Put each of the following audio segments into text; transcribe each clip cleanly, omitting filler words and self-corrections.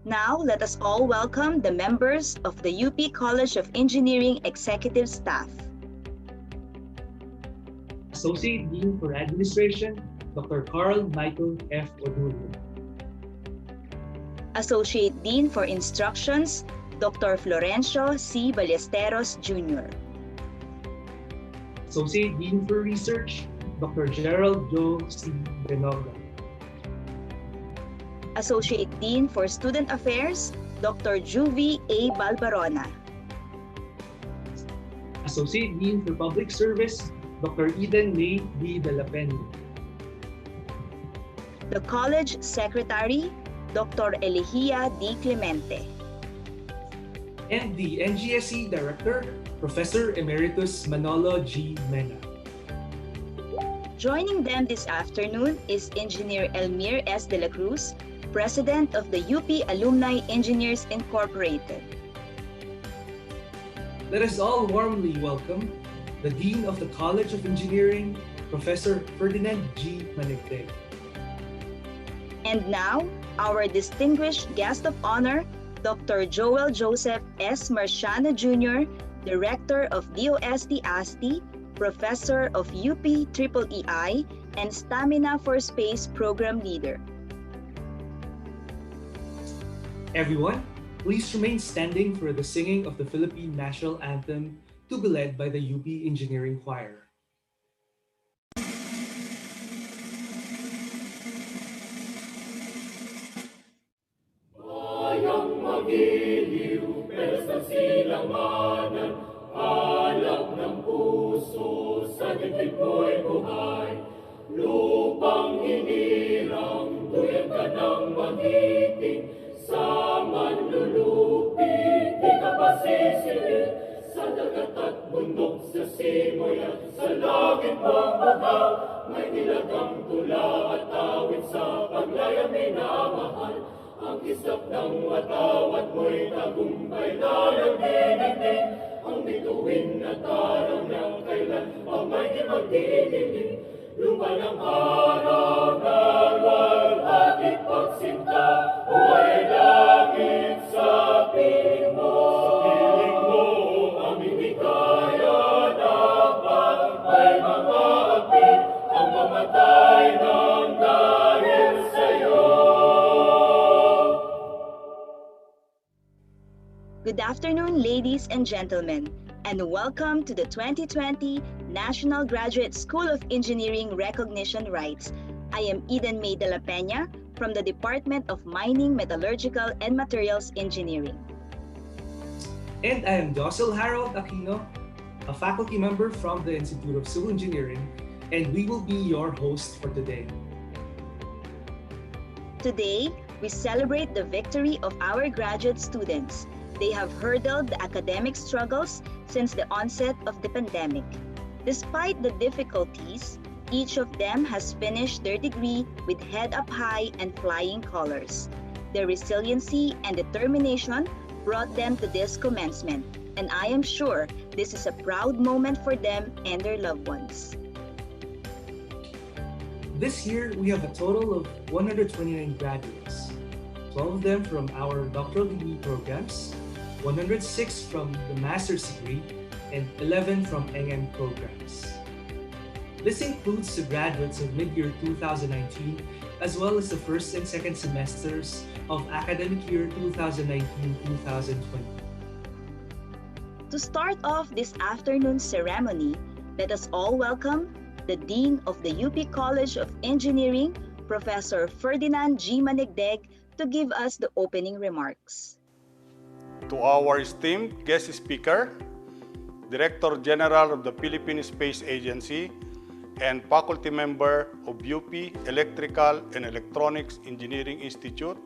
Now, let us all welcome the members of the UP College of Engineering Executive Staff. Associate Dean for Administration, Dr. Carl Michael F. Odulio. Associate Dean for Instructions, Dr. Florencio C. Ballesteros Jr. Associate Dean for Research, Dr. Gerald Joe C. Benoga. Associate Dean for Student Affairs, Dr. Juvie A. Balbarona. Associate Dean for Public Service, Dr. Eden May D. De La Peña. The College Secretary, Dr. Eligía D. Clemente. And the NGSE Director, Professor Emeritus Manolo G. Mena. Joining them this afternoon is Engineer Elmir S. De La Cruz, President of the UP Alumni Engineers Incorporated. Let us all warmly welcome the Dean of the College of Engineering, Professor Ferdinand G. Manigteg. And now, our distinguished guest of honor, Dr. Joel Joseph S. Marciano Jr., Director of DOST-ASTI, Professor of UP EEI, and Stamina for Space Program Leader. Everyone, please remain standing for the singing of the Philippine National Anthem to be led by the UP Engineering Choir. Bayang magiliw, pesta silanganan, alab ng puso, sa dibdib mo'y buhay. Lupang hinirang, tuyag ka ng magiting, sa manlulupit, di ka pa sisilid. Sa dagat at bundok, sa simoy at sa langit mong bagaw, may nilagang tula at awit sa paglayang minamahal. Ang kisap ng watawat mo'y tagumpay na nagdidingding, ang bituin at araw ng kailan pa may di magdidilig. Lupa ng araw na ating pagsinta, buhay langit sa piling mo. Sa piling mo, aming ikaya dapat may mga api, ang mamatay ng dahil sa'yo. Good afternoon, ladies and gentlemen, and welcome to the 2020 National Graduate School of Engineering Recognition Rites. I am Eden May de la Peña from the Department of Mining, Metallurgical, and Materials Engineering. And I am Docil Harold Aquino, a faculty member from the Institute of Civil Engineering, and we will be your host for today. Today, we celebrate the victory of our graduate students. They have hurdled the academic struggles since the onset of the pandemic. Despite the difficulties, each of them has finished their degree with head up high and flying colors. Their resiliency and determination brought them to this commencement, and I am sure this is a proud moment for them and their loved ones. This year, we have a total of 129 graduates, 12 of them from our doctoral degree programs, 106 from the master's degree, and 11 from NM programs. This includes the graduates of mid-year 2019, as well as the first and second semesters of academic year 2019-2020. To start off this afternoon's ceremony, let us all welcome the Dean of the UP College of Engineering, Professor Ferdinand G. Manigteg, to give us the opening remarks. To our esteemed guest speaker, Director General of the Philippine Space Agency and faculty member of UP Electrical and Electronics Engineering Institute,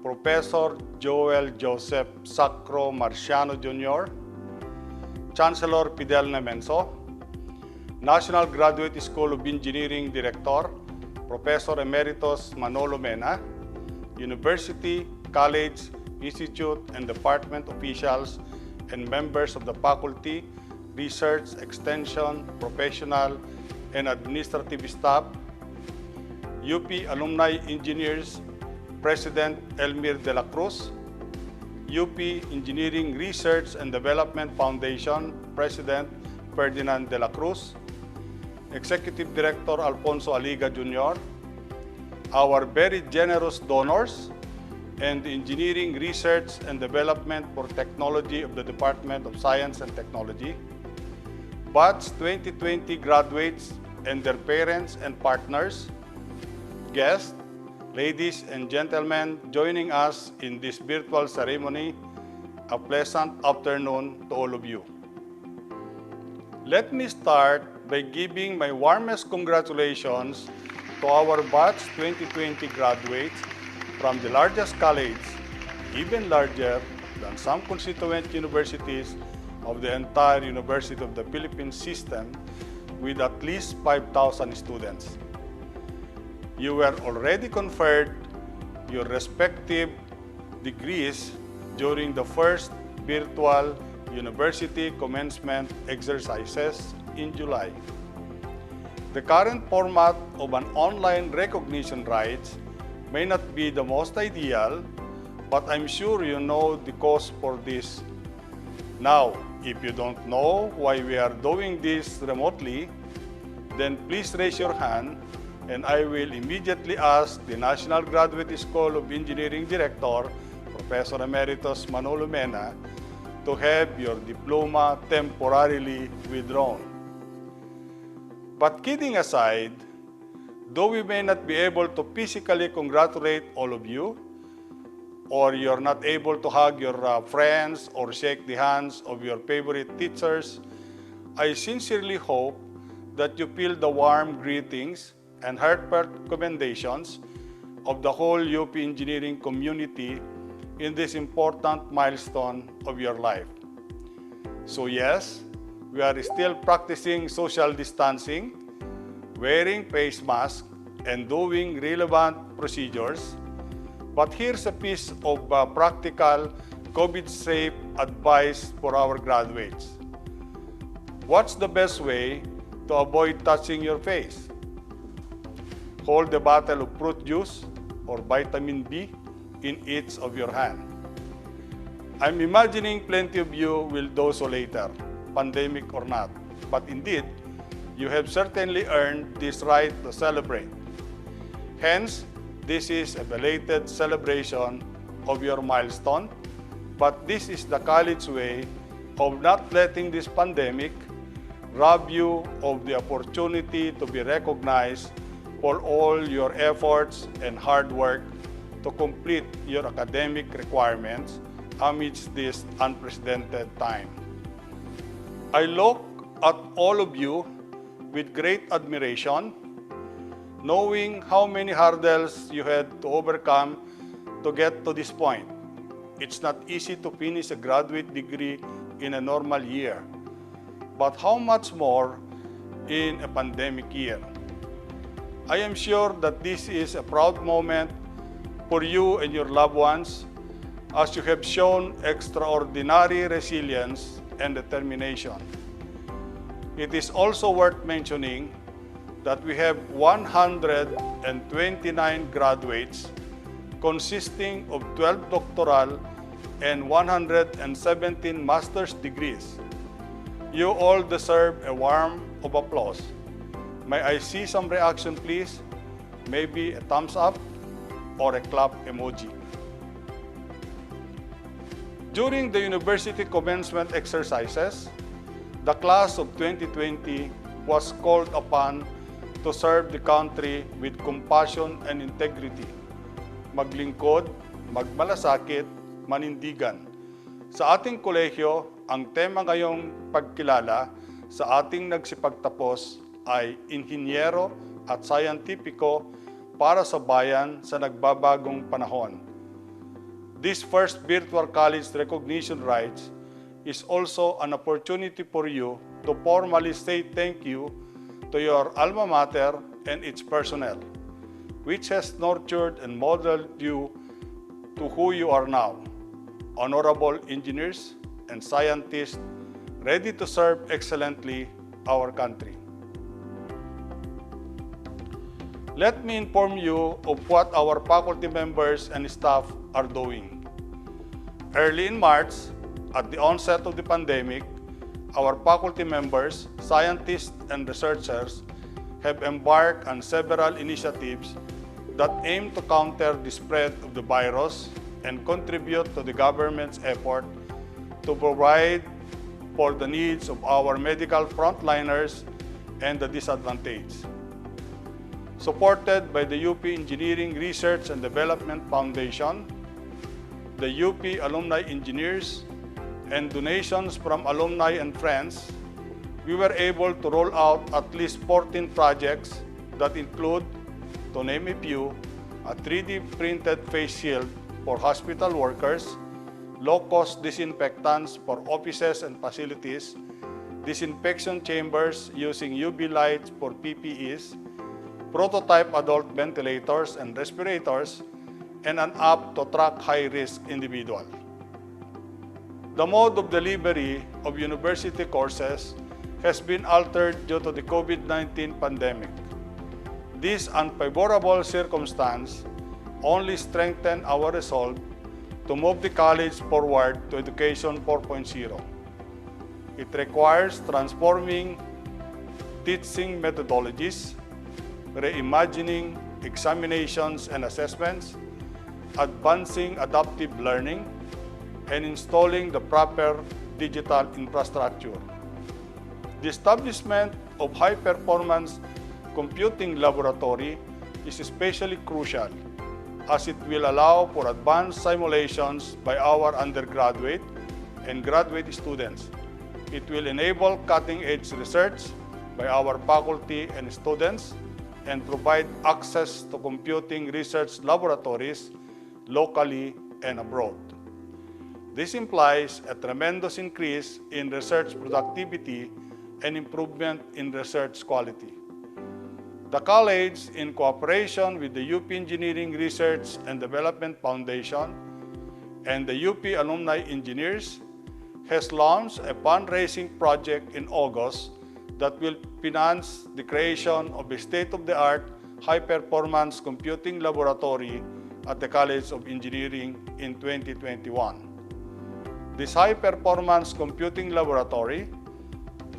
Professor Joel Joseph Sacro Marciano Jr., Chancellor Fidel Nemenso, National Graduate School of Engineering Director, Professor Emeritus Manolo Mena, University, College, Institute, and Department officials and members of the faculty, research, extension, professional, and administrative staff, UP Alumni Engineers, President Elmir de la Cruz, UP Engineering Research and Development Foundation President Ferdinand de la Cruz, Executive Director Alfonso Aliga Jr., our very generous donors, and the Engineering Research and Development for Technology of the Department of Science and Technology, Batch 2020 graduates and their parents and partners, guests, ladies and gentlemen joining us in this virtual ceremony, a pleasant afternoon to all of you. Let me start by giving my warmest congratulations to our Batch 2020 graduates from the largest college, even larger than some constituent universities of the entire University of the Philippines system, with at least 5,000 students. You were already conferred your respective degrees during the first virtual university commencement exercises in July. The current format of an online recognition rites may not be the most ideal, but I'm sure you know the cause for this. Now, if you don't know why we are doing this remotely, then please raise your hand and I will immediately ask the National Graduate School of Engineering Director, Professor Emeritus Manolo Mena, to have your diploma temporarily withdrawn. But kidding aside, though we may not be able to physically congratulate all of you, or you're not able to hug your friends or shake the hands of your favorite teachers, I sincerely hope that you feel the warm greetings and heartfelt commendations of the whole UP engineering community in this important milestone of your life. So yes, we are still practicing social distancing, wearing face masks, and doing relevant procedures. But here's a piece of practical COVID-safe advice for our graduates. What's the best way to avoid touching your face? Hold a bottle of fruit juice or vitamin B in each of your hand. I'm imagining plenty of you will do so later, pandemic or not. But indeed, you have certainly earned this right to celebrate. Hence, this is a belated celebration of your milestone, but this is the college way of not letting this pandemic rob you of the opportunity to be recognized for all your efforts and hard work to complete your academic requirements amidst this unprecedented time. I look at all of you with great admiration, knowing how many hurdles you had to overcome to get to this point. It's not easy to finish a graduate degree in a normal year, but how much more in a pandemic year. I am sure that this is a proud moment for you and your loved ones, as you have shown extraordinary resilience and determination. It is also worth mentioning that we have 129 graduates consisting of 12 doctoral and 117 master's degrees. You all deserve a warm of applause. May I see some reaction, please? Maybe a thumbs up or a clap emoji. During the university commencement exercises, the class of 2020 was called upon to serve the country with compassion and integrity. Maglingkod, magmalasakit, manindigan. Sa ating kolehiyo, ang tema ngayong pagkilala sa ating nagsipagtapos ay Inhinyero at Siyentipiko para sa bayan sa nagbabagong panahon. This first virtual college recognition rites is also an opportunity for you to formally say thank you to your alma mater and its personnel, which has nurtured and modeled you to who you are now, honorable engineers and scientists ready to serve excellently our country. Let me inform you of what our faculty members and staff are doing. Early in March, at the onset of the pandemic, our faculty members, scientists, and researchers have embarked on several initiatives that aim to counter the spread of the virus and contribute to the government's effort to provide for the needs of our medical frontliners and the disadvantaged. Supported by the UP Engineering Research and Development Foundation, the UP Alumni Engineers, and donations from alumni and friends, we were able to roll out at least 14 projects that include, to name a few, a 3D printed face shield for hospital workers, low-cost disinfectants for offices and facilities, disinfection chambers using UV lights for PPEs, prototype adult ventilators and respirators, and an app to track high-risk individuals. The mode of delivery of university courses has been altered due to the COVID-19 pandemic. This unfavorable circumstance only strengthened our resolve to move the college forward to Education 4.0. It requires transforming teaching methodologies, reimagining examinations and assessments, advancing adaptive learning, and installing the proper digital infrastructure. The establishment of high-performance computing laboratory is especially crucial as it will allow for advanced simulations by our undergraduate and graduate students. It will enable cutting-edge research by our faculty and students and provide access to computing research laboratories locally and abroad. This implies a tremendous increase in research productivity and improvement in research quality. The college, in cooperation with the UP Engineering Research and Development Foundation and the UP Alumni Engineers, has launched a fundraising project in August that will finance the creation of a state-of-the-art high-performance computing laboratory at the College of Engineering in 2021. This high-performance computing laboratory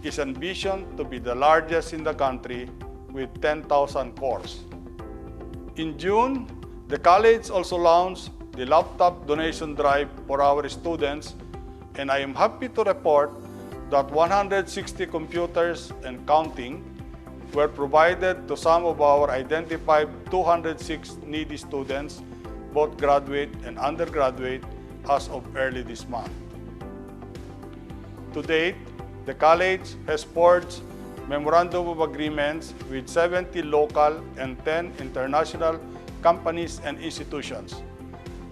is envisioned to be the largest in the country with 10,000 cores. In June, the college also launched the laptop donation drive for our students, and I am happy to report that 160 computers and counting were provided to some of our identified 206 needy students, both graduate and undergraduate, as of early this month. To date, the college has forged memorandum of agreements with 70 local and 10 international companies and institutions.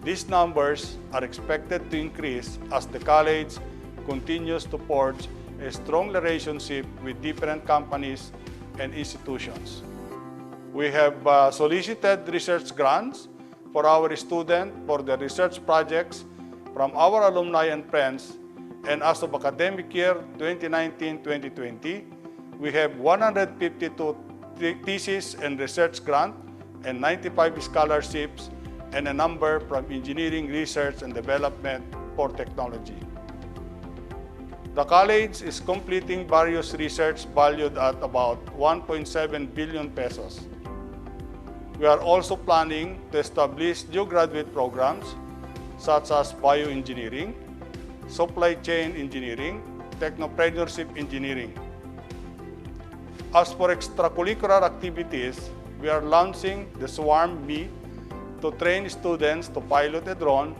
These numbers are expected to increase as the college continues to forge a strong relationship with different companies and institutions. We have solicited research grants for our students for their research projects from our alumni and friends, and as of academic year 2019-2020, we have 152 thesis and research grants and 95 scholarships and a number from Engineering Research and Development for Technology. The college is completing various research valued at about 1.7 billion pesos. We are also planning to establish new graduate programs such as bioengineering, supply chain engineering, technopreneurship engineering. As for extracurricular activities, we are launching the Swarm Me to train students to pilot a drone,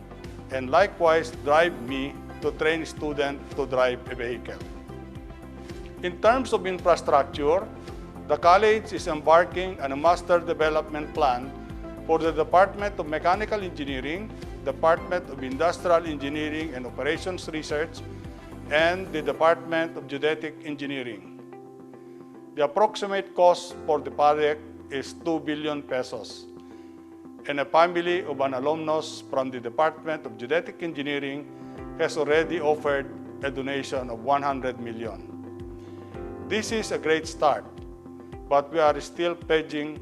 and likewise Drive Me to train students to drive a vehicle. In terms of infrastructure, the college is embarking on a master development plan for the Department of Mechanical Engineering, Department of Industrial Engineering and Operations Research, and the Department of Geodetic Engineering. The approximate cost for the project is 2 billion pesos, and a family of an alumnus from the Department of Geodetic Engineering has already offered a donation of 100 million. This is a great start, but we are still pledging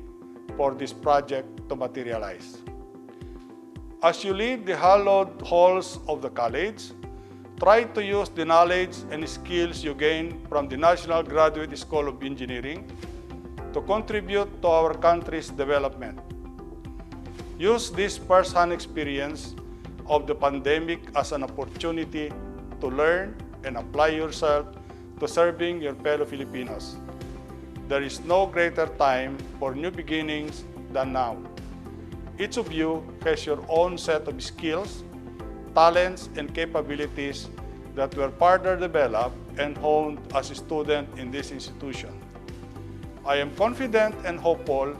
for this project to materialize. As you leave the hallowed halls of the college, try to use the knowledge and skills you gain from the National Graduate School of Engineering to contribute to our country's development. Use this first-hand experience of the pandemic as an opportunity to learn and apply yourself to serving your fellow Filipinos. There is no greater time for new beginnings than now. Each of you has your own set of skills, talents, and capabilities that were further developed and honed as a student in this institution. I am confident and hopeful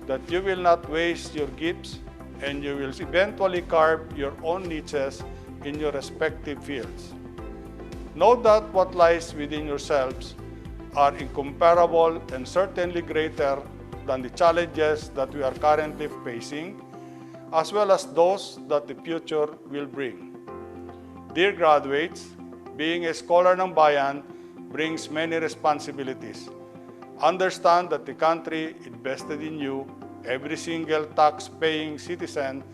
that you will not waste your gifts and you will eventually carve your own niches in your respective fields. Know that what lies within yourselves are incomparable and certainly greater than the challenges that we are currently facing, as well as those that the future will bring. Dear graduates, being a scholar ng Bayan brings many responsibilities. Understand that the country invested in you. Every single tax-paying citizen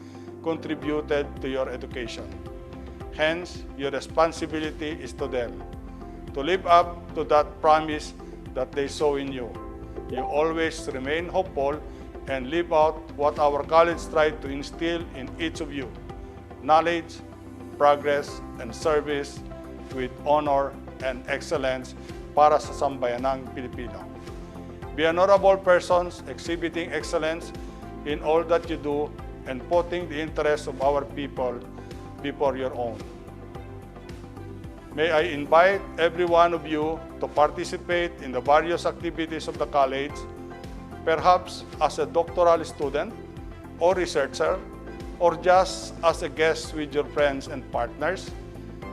contributed to your education. Hence, your responsibility is to them, to live up to that promise that they saw in you. You always remain hopeful and live out what our college tried to instill in each of you: knowledge, progress, and service with honor and excellence para sa sambayanang Pilipino. Be honorable persons exhibiting excellence in all that you do and putting the interests of our people before your own. May I invite every one of you to participate in the various activities of the college, perhaps as a doctoral student or researcher, or just as a guest with your friends and partners,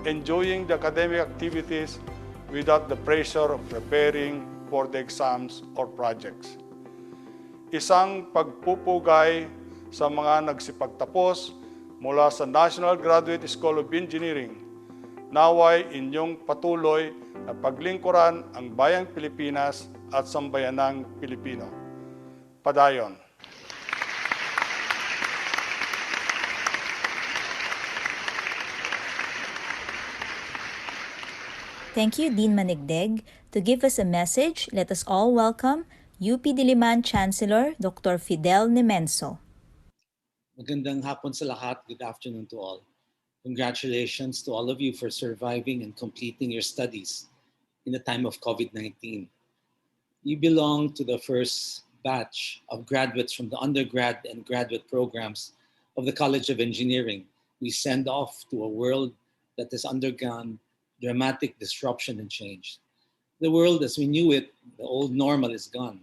enjoying the academic activities without the pressure of preparing for the exams or projects. Isang pagpupugay sa mga nagsipagtapos mula sa National Graduate School of Engineering. Naway inyong patuloy na paglingkuran ang bayang Pilipinas at sambayanang Pilipino. Padayon. Thank you, Dean Manigdeg. To give us a message, let us all welcome UP Diliman Chancellor Dr. Fidel Nemenso. Magandang hapon sa lahat. Good afternoon to all. Congratulations to all of you for surviving and completing your studies in the time of COVID-19. You belong to the first batch of graduates from the undergrad and graduate programs of the College of Engineering. We send off to a world that has undergone dramatic disruption and change. The world as we knew it, the old normal is gone,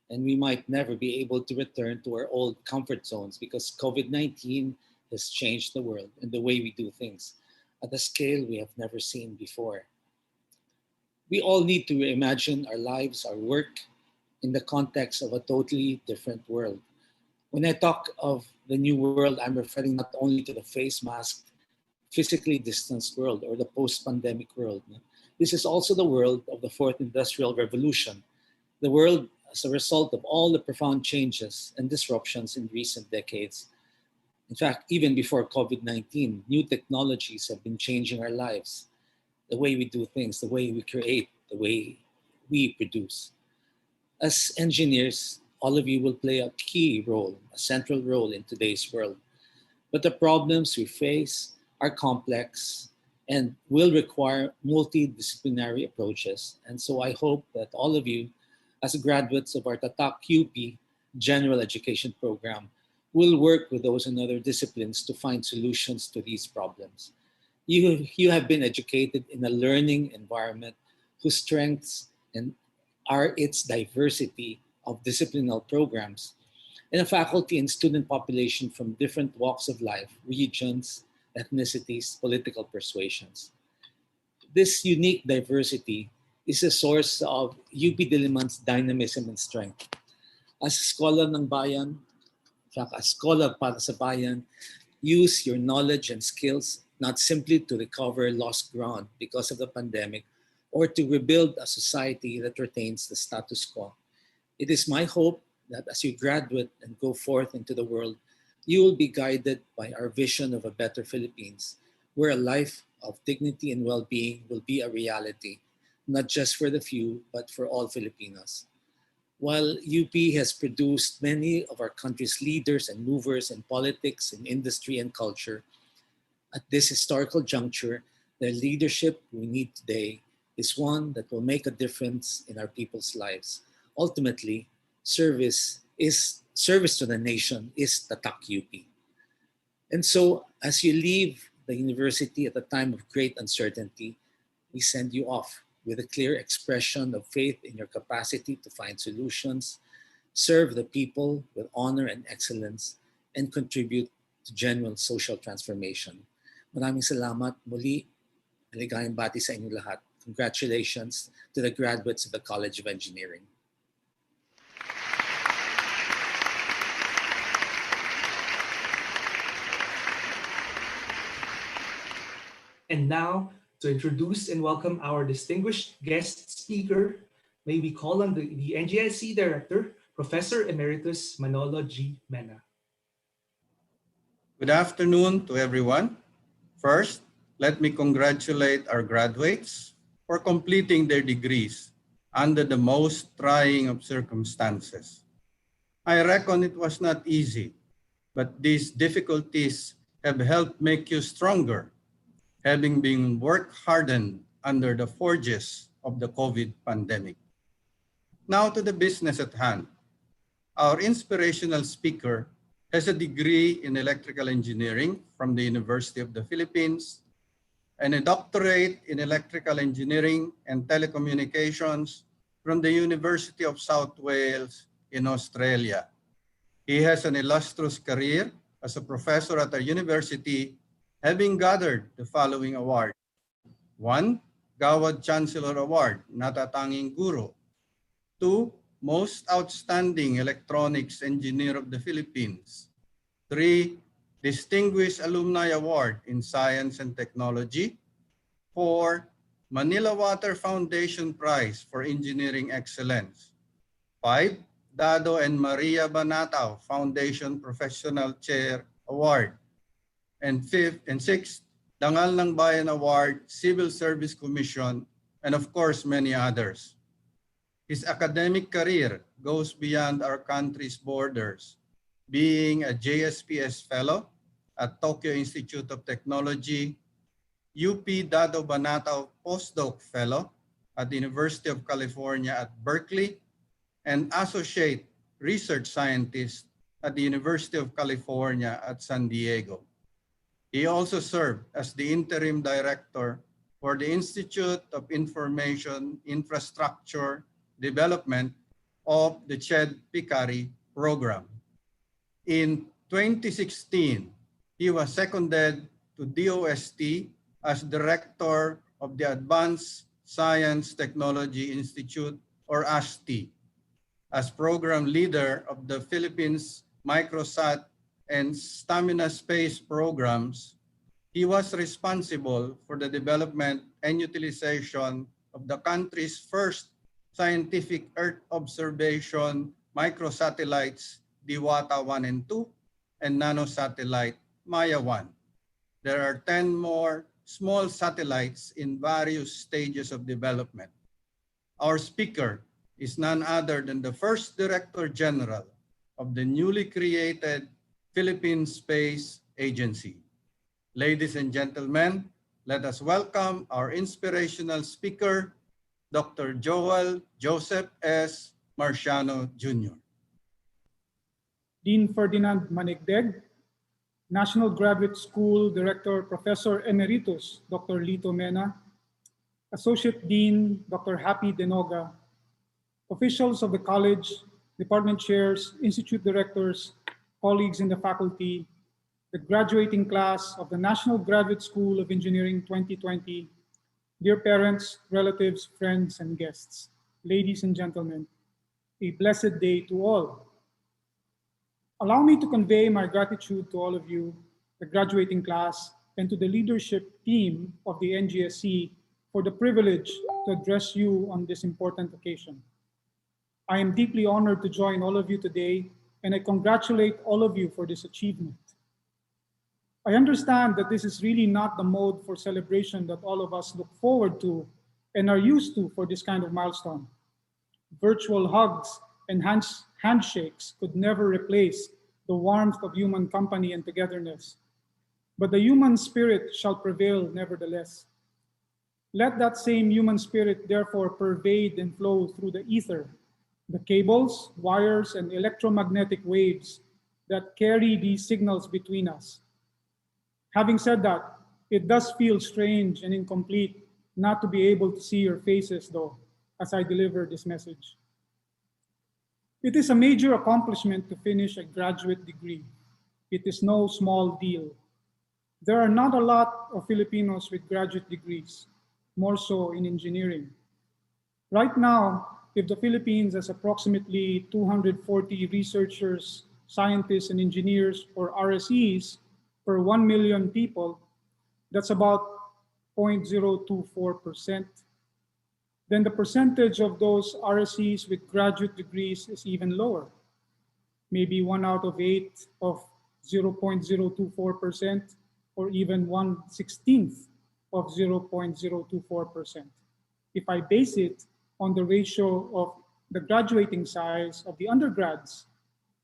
and we might never be able to return to our old comfort zones because COVID-19 has changed the world and the way we do things at a scale we have never seen before. We all need to reimagine our lives, our work, in the context of a totally different world. When I talk of the new world, I'm referring not only to the face mask, physically distanced world or the post-pandemic world. This is also the world of the Fourth Industrial Revolution, the world as a result of all the profound changes and disruptions in recent decades. In fact, even before COVID-19, new technologies have been changing our lives, the way we do things, the way we create, the way we produce. As engineers, all of you will play a key role, a central role in today's world. But the problems we face are complex and will require multidisciplinary approaches. And so I hope that all of you, as graduates of our Tatak UP General Education Program, will work with those in other disciplines to find solutions to these problems. You have been educated in a learning environment whose strengths are its diversity of disciplinal programs, and a faculty and student population from different walks of life, regions, ethnicities, political persuasions. This unique diversity is a source of UP Diliman's dynamism and strength. As a scholar ng Bayan, a scholar para sa Bayan, use your knowledge and skills not simply to recover lost ground because of the pandemic or to rebuild a society that retains the status quo. It is my hope that as you graduate and go forth into the world, you will be guided by our vision of a better Philippines, where a life of dignity and well-being will be a reality, not just for the few, but for all Filipinos. While UP has produced many of our country's leaders and movers in politics, in industry, and culture, at this historical juncture, the leadership we need today is one that will make a difference in our people's lives. Ultimately, service to the nation is Tatak UP. And so, as you leave the university at a time of great uncertainty, we send you off with a clear expression of faith in your capacity to find solutions, serve the people with honor and excellence, and contribute to genuine social transformation. Maraming salamat. Muli, maligayang bati sa inyo lahat. Congratulations to the graduates of the College of Engineering. And now, to introduce and welcome our distinguished guest speaker, may we call on the NGSC Director, Professor Emeritus Manolo G. Mena. Good afternoon to everyone. First, let me congratulate our graduates for completing their degrees under the most trying of circumstances. I reckon it was not easy, but these difficulties have helped make you stronger, having been work-hardened under the forges of the COVID pandemic. Now to the business at hand. Our inspirational speaker has a degree in electrical engineering from the University of the Philippines and a doctorate in electrical engineering and telecommunications from the University of South Wales in Australia. He has an illustrious career as a professor at our university, having gathered the following awards. 1. Gawad Chancellor Award, Natatanging Guro. 2. Most Outstanding Electronics Engineer of the Philippines. 3. Distinguished Alumni Award in Science and Technology. 4. Manila Water Foundation Prize for Engineering Excellence. 5. Dado and Maria Banatao Foundation Professional Chair Award. And 6th, Dangal ng Bayan Award, Civil Service Commission, and of course, many others. His academic career goes beyond our country's borders, being a JSPS Fellow at Tokyo Institute of Technology, UP Dado Banatao Postdoc Fellow at the University of California at Berkeley, and Associate Research Scientist at the University of California at San Diego. He also served as the Interim Director for the Institute of Information Infrastructure Development of the CHED PICARI program. In 2016, he was seconded to DOST as Director of the Advanced Science Technology Institute, or ASTI, as Program Leader of the Philippines Microsat and Stamina Space programs. He was responsible for the development and utilization of the country's first scientific Earth observation microsatellites, Diwata 1 and 2, and nanosatellite, Maya 1. There are 10 more small satellites in various stages of development. Our speaker is none other than the first Director General of the newly created Philippine Space Agency. Ladies and gentlemen, let us welcome our inspirational speaker, Dr. Joel Joseph S. Marciano Jr. Dean Ferdinand Manigdeg, National Graduate School Director Professor Emeritus Dr. Lito Mena, Associate Dean Dr. Happy Denoga, officials of the college, department chairs, institute directors, colleagues in the faculty, the graduating class of the National Graduate School of Engineering 2020, dear parents, relatives, friends, and guests, ladies and gentlemen, a blessed day to all. Allow me to convey my gratitude to all of you, the graduating class, and to the leadership team of the NGSC for the privilege to address you on this important occasion. I am deeply honored to join all of you today, and I congratulate all of you for this achievement. I understand that this is really not the mode for celebration that all of us look forward to and are used to for this kind of milestone. Virtual hugs and handshakes could never replace the warmth of human company and togetherness. But the human spirit shall prevail nevertheless. Let that same human spirit therefore pervade and flow through the ether, the cables, wires, and electromagnetic waves that carry these signals between us. Having said that, it does feel strange and incomplete not to be able to see your faces, though, as I deliver this message. It is a major accomplishment to finish a graduate degree. It is no small deal. There are not a lot of Filipinos with graduate degrees, more so in engineering. Right now, if the Philippines has approximately 240 researchers, scientists, and engineers, or RSEs, per 1 million people, that's about 0.024%. Then the percentage of those RSEs with graduate degrees is even lower, maybe 1 out of 8 of 0.024%, or even 1/16 of 0.024%. If I base it on the ratio of the graduating size of the undergrads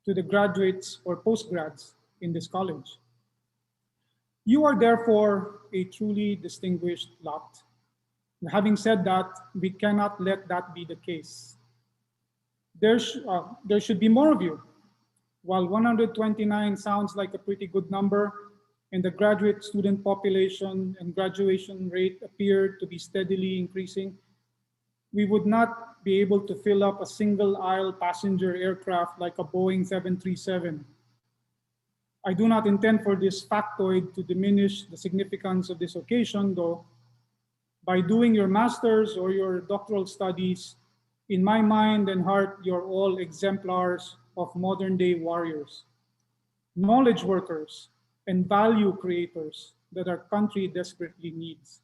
to the graduates or postgrads in this college. You are therefore a truly distinguished lot. Having said that, we cannot let that be the case. There should be more of you. While 129 sounds like a pretty good number, and the graduate student population and graduation rate appear to be steadily increasing, we would not be able to fill up a single aisle passenger aircraft like a Boeing 737. I do not intend for this factoid to diminish the significance of this occasion, though. By doing your master's or your doctoral studies, in my mind and heart, you're all exemplars of modern day warriors, knowledge workers, and value creators that our country desperately needs.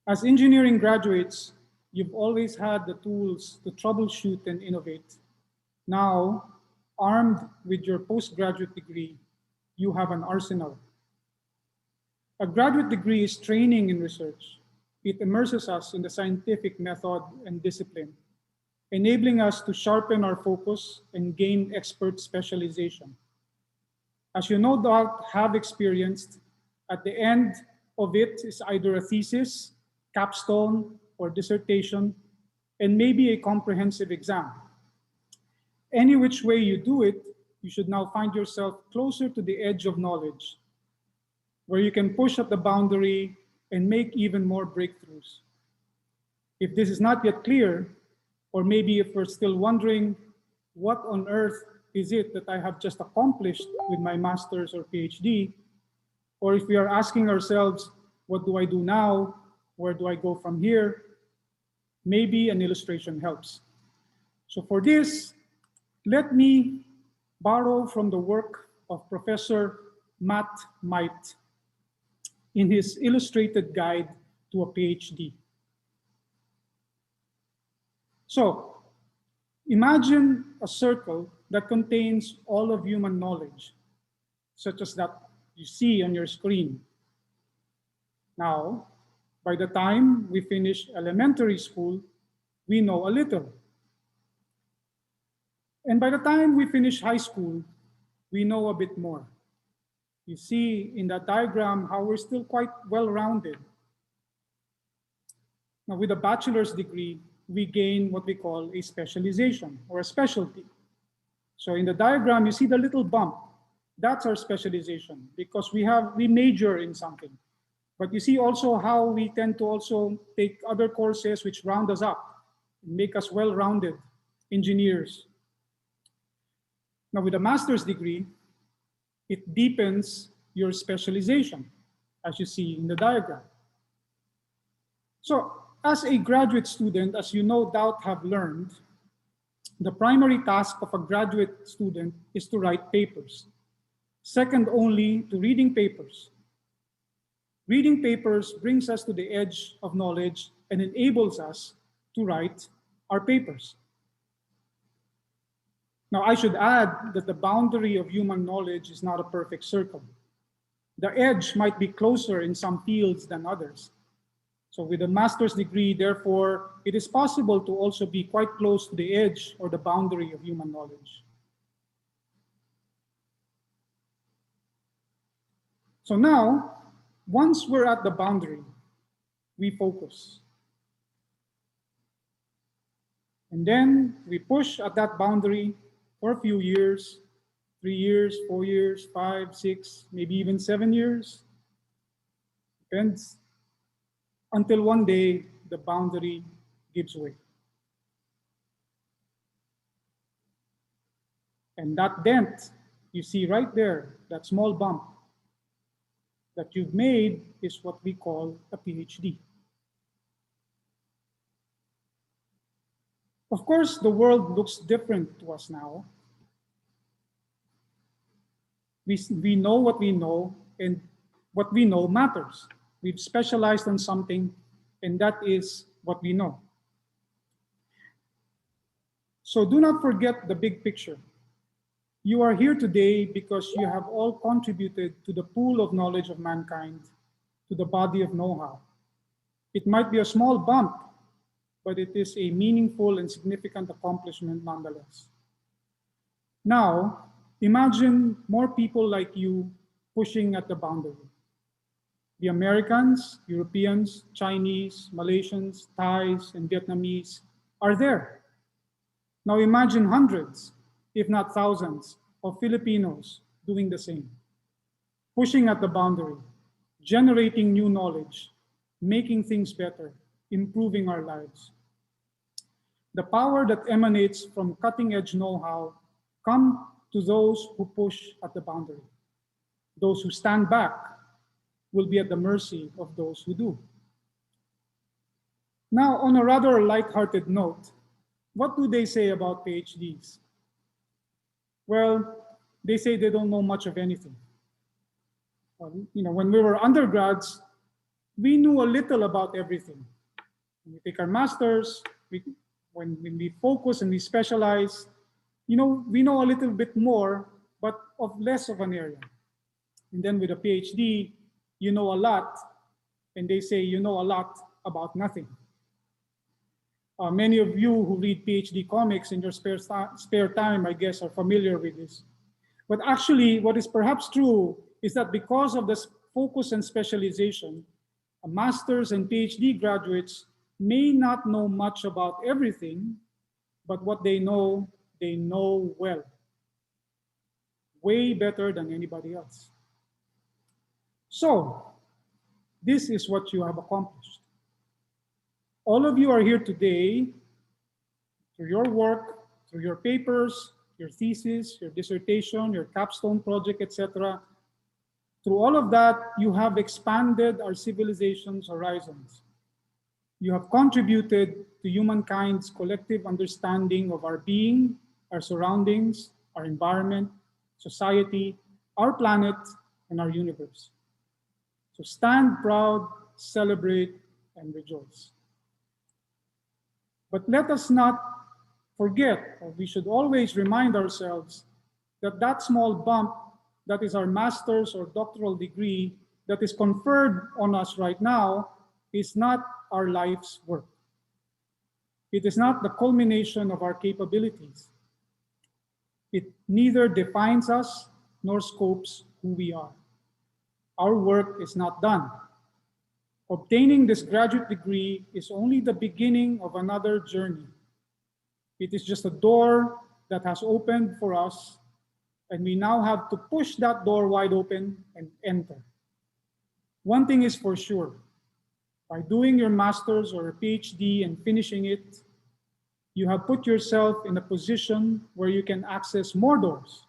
As engineering graduates, you've always had the tools to troubleshoot and innovate. Now, armed with your postgraduate degree, you have an arsenal. A graduate degree is training in research. It immerses us in the scientific method and discipline, enabling us to sharpen our focus and gain expert specialization. As you no doubt have experienced, at the end of it is either a thesis, capstone, or dissertation, and maybe a comprehensive exam. Any which way you do it, you should now find yourself closer to the edge of knowledge, where you can push at the boundary and make even more breakthroughs. If this is not yet clear, or maybe if we're still wondering, what on earth is it that I have just accomplished with my master's or PhD? Or if we are asking ourselves, what do I do now? Where do I go from here? Maybe an illustration helps. So for this, let me borrow from the work of Professor Matt Might in his illustrated guide to a PhD. So, imagine a circle that contains all of human knowledge, such as that you see on your screen. Now, by the time we finish elementary school, we know a little. And by the time we finish high school, we know a bit more. You see in that diagram how we're still quite well-rounded. Now, with a bachelor's degree, we gain what we call a specialization or a specialty. So in the diagram, you see the little bump. That's our specialization because we major in something. But you see also how we tend to also take other courses which round us up, make us well-rounded engineers. Now with a master's degree, it deepens your specialization, as you see in the diagram. So as a graduate student, as you no doubt have learned, the primary task of a graduate student is to write papers, second only to reading papers. Reading papers brings us to the edge of knowledge and enables us to write our papers. Now, I should add that the boundary of human knowledge is not a perfect circle. The edge might be closer in some fields than others. So with a master's degree, therefore, it is possible to also be quite close to the edge or the boundary of human knowledge. So now, once we're at the boundary, we focus. And then we push at that boundary for a few years, 3 years, 4 years, 5, 6, maybe even 7 years. Depends. Until one day, the boundary gives way. And that dent you see right there, that small bump that you've made, is what we call a PhD. Of course, the world looks different to us now. We know what we know, and what we know matters. We've specialized on something, and that is what we know. So do not forget the big picture. You are here today because you have all contributed to the pool of knowledge of mankind, to the body of know-how. It might be a small bump, but it is a meaningful and significant accomplishment nonetheless. Now, imagine more people like you pushing at the boundary. The Americans, Europeans, Chinese, Malaysians, Thais, and Vietnamese are there. Now imagine hundreds, if not thousands, of Filipinos doing the same, pushing at the boundary, generating new knowledge, making things better, improving our lives. The power that emanates from cutting-edge know-how comes to those who push at the boundary. Those who stand back will be at the mercy of those who do. Now, on a rather light-hearted note, what do they say about PhDs? Well, they say they don't know much of anything. When we were undergrads, we knew a little about everything. When we take our masters, when we focus and we specialize, we know a little bit more, but of less of an area. And then with a PhD, you know a lot, and they say you know a lot about nothing. Many of you who read PhD comics in your spare time, I guess, are familiar with this. But actually, what is perhaps true is that because of this focus and specialization, master's and PhD graduates may not know much about everything, but what they know well. Way better than anybody else. So, this is what you have accomplished. All of you are here today through your work, through your papers, your thesis, your dissertation, your capstone project, etc. Through all of that, you have expanded our civilization's horizons. You have contributed to humankind's collective understanding of our being, our surroundings, our environment, society, our planet, and our universe. So stand proud, celebrate, and rejoice. But let us not forget, or we should always remind ourselves, that that small bump that is our master's or doctoral degree that is conferred on us right now is not our life's work. It is not the culmination of our capabilities. It neither defines us nor scopes who we are. Our work is not done. Obtaining this graduate degree is only the beginning of another journey. It is just a door that has opened for us, and we now have to push that door wide open and enter. One thing is for sure, by doing your master's or a PhD and finishing it, you have put yourself in a position where you can access more doors,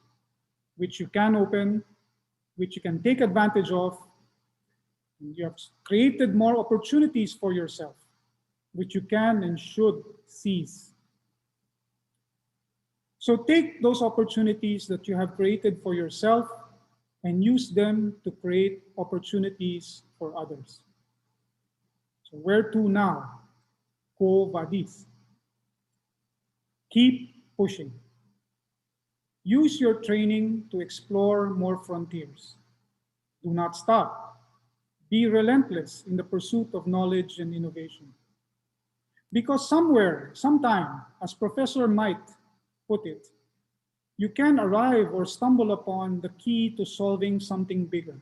which you can open, which you can take advantage of. And you have created more opportunities for yourself, which you can and should seize. So take those opportunities that you have created for yourself and use them to create opportunities for others. So where to now? Quo vadis? Keep pushing. Use your training to explore more frontiers. Do not stop. Be relentless in the pursuit of knowledge and innovation. Because somewhere, sometime, as Professor might put it, you can arrive or stumble upon the key to solving something bigger.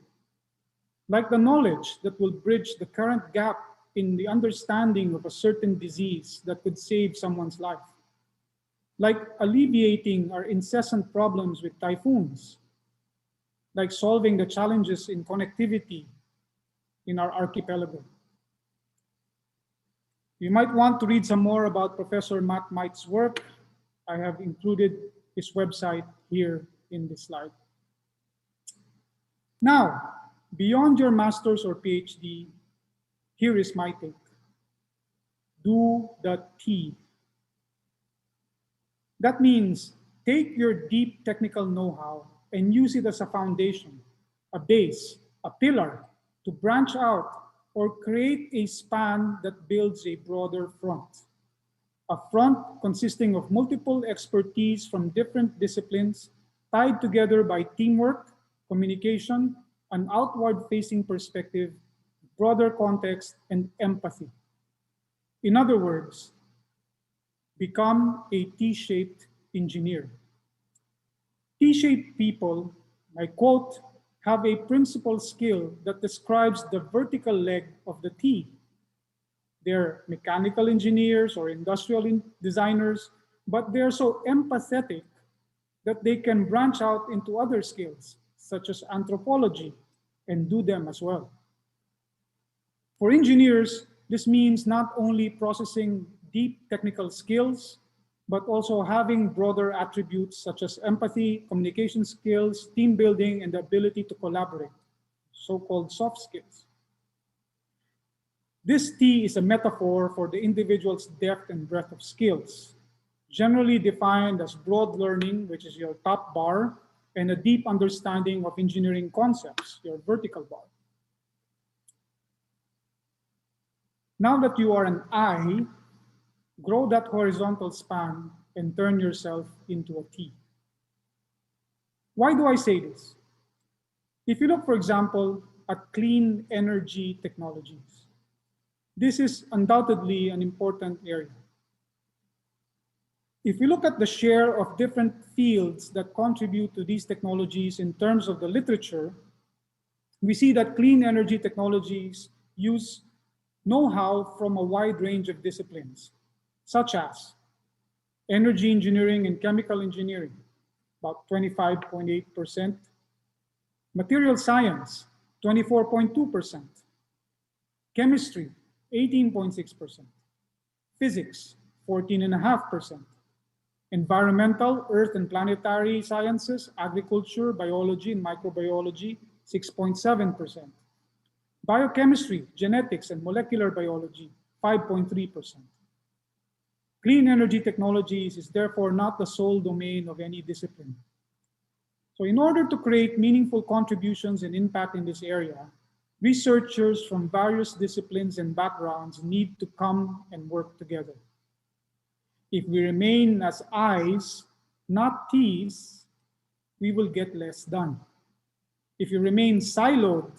Like the knowledge that will bridge the current gap in the understanding of a certain disease that could save someone's life. Like alleviating our incessant problems with typhoons. Like solving the challenges in connectivity in our archipelago. You might want to read some more about Professor Matt Might's work. I have included his website here in this slide. Now, beyond your master's or PhD, here is my take. Do the T. That means take your deep technical know-how and use it as a foundation, a base, a pillar to branch out or create a span that builds a broader front. A front consisting of multiple expertise from different disciplines tied together by teamwork, communication, an outward-facing perspective, broader context, and empathy. In other words, become a T-shaped engineer. T-shaped people, I quote, have a principal skill that describes the vertical leg of the T. They're mechanical engineers or industrial designers, but they're so empathetic that they can branch out into other skills, such as anthropology, and do them as well. For engineers, this means not only processing deep technical skills, but also having broader attributes such as empathy, communication skills, team building, and the ability to collaborate, so-called soft skills. This T is a metaphor for the individual's depth and breadth of skills, generally defined as broad learning, which is your top bar, and a deep understanding of engineering concepts, your vertical bar. Now that you are an I, grow that horizontal span and turn yourself into a T. Why do I say this? If you look, for example, at clean energy technologies, this is undoubtedly an important area. If we look at the share of different fields that contribute to these technologies in terms of the literature, we see that clean energy technologies use know-how from a wide range of disciplines, such as energy engineering and chemical engineering, about 25.8%, material science, 24.2%, chemistry, 18.6%, physics, 14.5%, environmental, earth and planetary sciences, agriculture, biology, and microbiology, 6.7%, biochemistry, genetics, and molecular biology, 5.3%. Clean energy technologies is therefore not the sole domain of any discipline. So in order to create meaningful contributions and impact in this area, researchers from various disciplines and backgrounds need to come and work together. If we remain as I's, not T's, we will get less done. If you remain siloed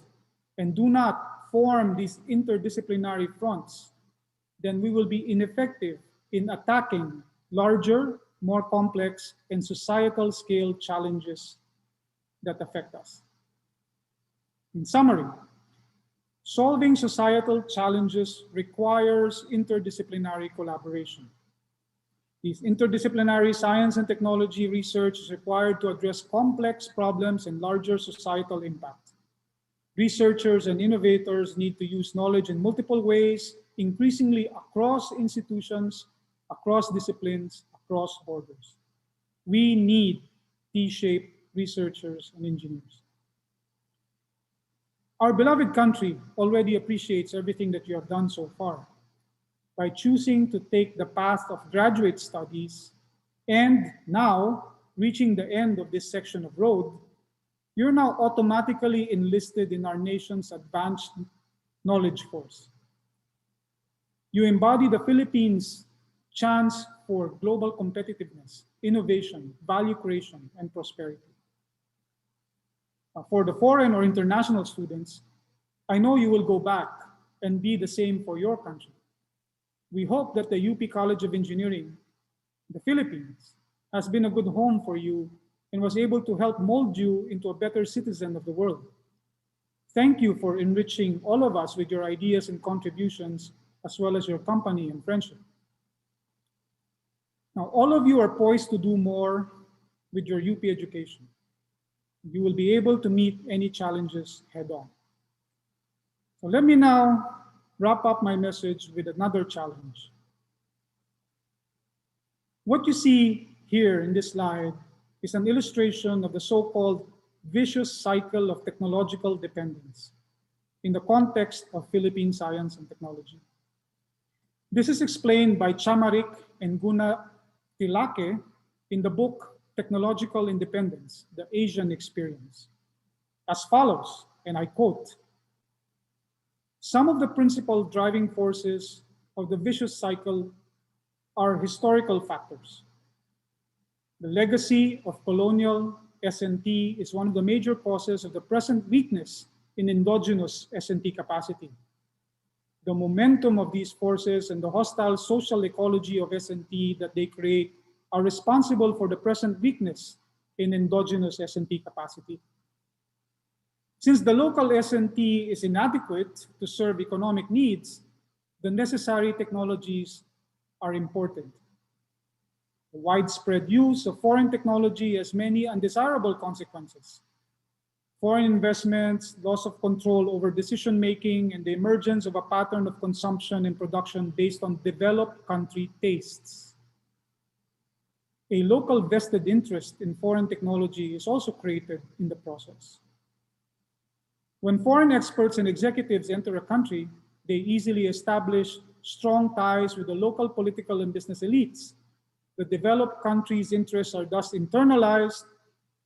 and do not form these interdisciplinary fronts, then we will be ineffective in attacking larger, more complex, and societal scale challenges that affect us. In summary, solving societal challenges requires interdisciplinary collaboration. These interdisciplinary science and technology research is required to address complex problems and larger societal impact. Researchers and innovators need to use knowledge in multiple ways, increasingly across institutions, across disciplines, across borders. We need T-shaped researchers and engineers. Our beloved country already appreciates everything that you have done so far. By choosing to take the path of graduate studies and now reaching the end of this section of road, you're now automatically enlisted in our nation's advanced knowledge force. You embody the Philippines' chance for global competitiveness, innovation, value creation, and prosperity. For the foreign or international students, I know you will go back and be the same for your country. We hope that the UP College of Engineering, the Philippines, has been a good home for you and was able to help mold you into a better citizen of the world. Thank you for enriching all of us with your ideas and contributions, as well as your company and friendship. Now, all of you are poised to do more with your UP education. You will be able to meet any challenges head on. So let me now wrap up my message with another challenge. What you see here in this slide is an illustration of the so-called vicious cycle of technological dependence in the context of Philippine science and technology. This is explained by Chamarik and Tilake in the book Technological Independence, the Asian Experience, as follows, and I quote, "Some of the principal driving forces of the vicious cycle are historical factors. The legacy of colonial S&T is one of the major causes of the present weakness in endogenous S&T capacity. The momentum of these forces and the hostile social ecology of S&T that they create are responsible for the present weakness in endogenous S&T capacity. Since the local S&T is inadequate to serve economic needs, the necessary technologies are important. The widespread use of foreign technology has many undesirable consequences. Foreign investments, loss of control over decision-making, and the emergence of a pattern of consumption and production based on developed country tastes. A local vested interest in foreign technology is also created in the process. When foreign experts and executives enter a country, they easily establish strong ties with the local political and business elites. The developed country's interests are thus internalized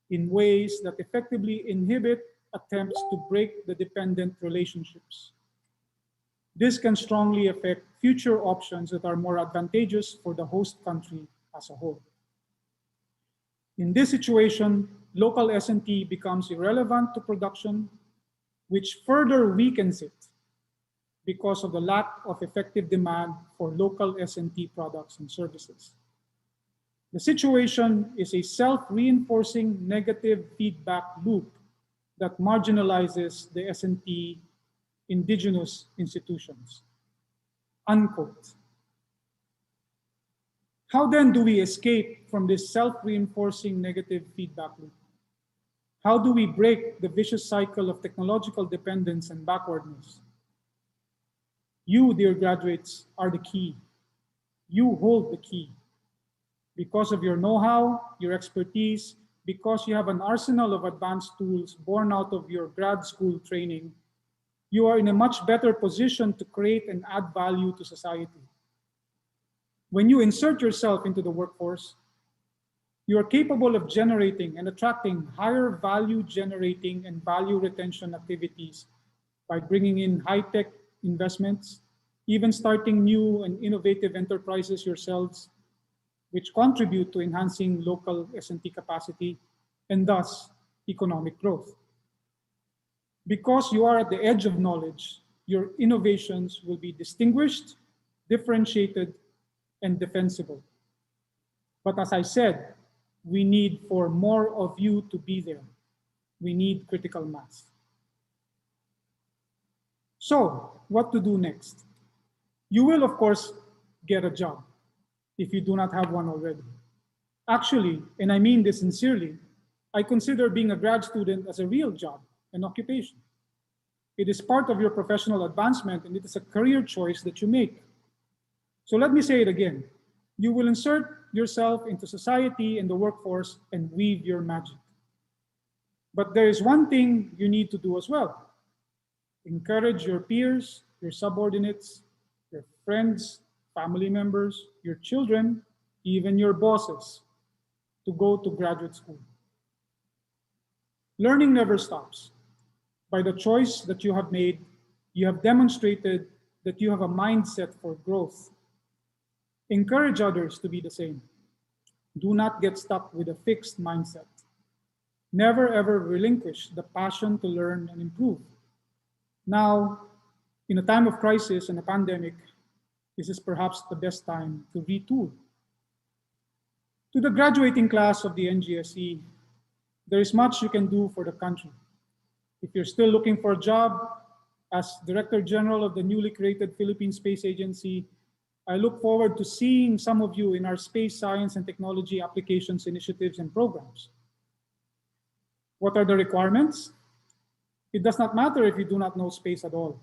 in ways that effectively inhibit attempts to break the dependent relationships. This can strongly affect future options that are more advantageous for the host country as a whole. In this situation, local S&T becomes irrelevant to production, which further weakens it because of the lack of effective demand for local S&T products and services. The situation is a self-reinforcing negative feedback loop that marginalizes the S&T indigenous institutions." Unquote. How then do we escape from this self-reinforcing negative feedback loop? How do we break the vicious cycle of technological dependence and backwardness? You, dear graduates, are the key. You hold the key. Because of your know-how, your expertise, because you have an arsenal of advanced tools born out of your grad school training, you are in a much better position to create and add value to society. When you insert yourself into the workforce, you are capable of generating and attracting higher value generating and value retention activities by bringing in high-tech investments, even starting new and innovative enterprises yourselves, which contribute to enhancing local S&T capacity and thus economic growth. Because you are at the edge of knowledge, your innovations will be distinguished, differentiated, and defensible. But as I said, we need for more of you to be there. We need critical mass. So, what to do next? You will, of course, get a job if you do not have one already. Actually, and I mean this sincerely, I consider being a grad student as a real job, an occupation. It is part of your professional advancement and it is a career choice that you make. So let me say it again. You will insert yourself into society and the workforce and weave your magic. But there is one thing you need to do as well. Encourage your peers, your subordinates, your friends, family members, your children, even your bosses, to go to graduate school. Learning never stops. By the choice that you have made, you have demonstrated that you have a mindset for growth. Encourage others to be the same. Do not get stuck with a fixed mindset. Never ever relinquish the passion to learn and improve. Now, in a time of crisis and a pandemic, this is perhaps the best time to retool. To the graduating class of the NGSE, there is much you can do for the country. If you're still looking for a job, as Director General of the newly created Philippine Space Agency, I look forward to seeing some of you in our space science and technology applications initiatives and programs. What are the requirements? It does not matter if you do not know space at all.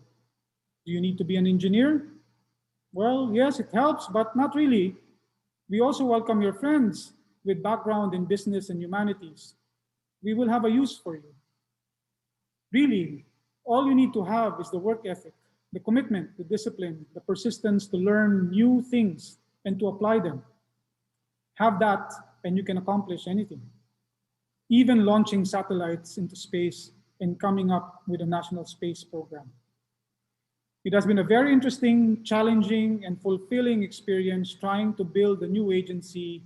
Do you need to be an engineer? Well, yes, it helps, but not really. We also welcome your friends with background in business and humanities. We will have a use for you. Really, all you need to have is the work ethic, the commitment, the discipline, the persistence to learn new things and to apply them. Have that, and you can accomplish anything, even launching satellites into space and coming up with a national space program. It has been a very interesting, challenging, and fulfilling experience trying to build a new agency,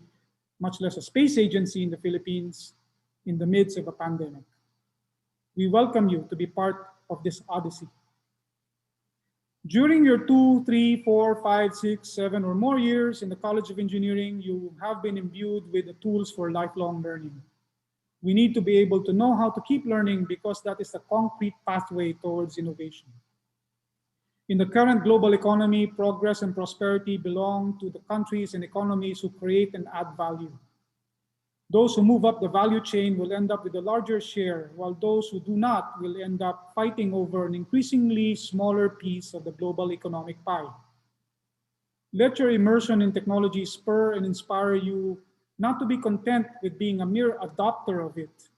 much less a space agency in the Philippines, in the midst of a pandemic. We welcome you to be part of this odyssey. During your 2, 3, 4, 5, 6, 7, or more years in the College of Engineering, you have been imbued with the tools for lifelong learning. We need to be able to know how to keep learning because that is the concrete pathway towards innovation. In the current global economy, progress and prosperity belong to the countries and economies who create and add value. Those who move up the value chain will end up with a larger share, while those who do not will end up fighting over an increasingly smaller piece of the global economic pie. Let your immersion in technology spur and inspire you not to be content with being a mere adopter of it.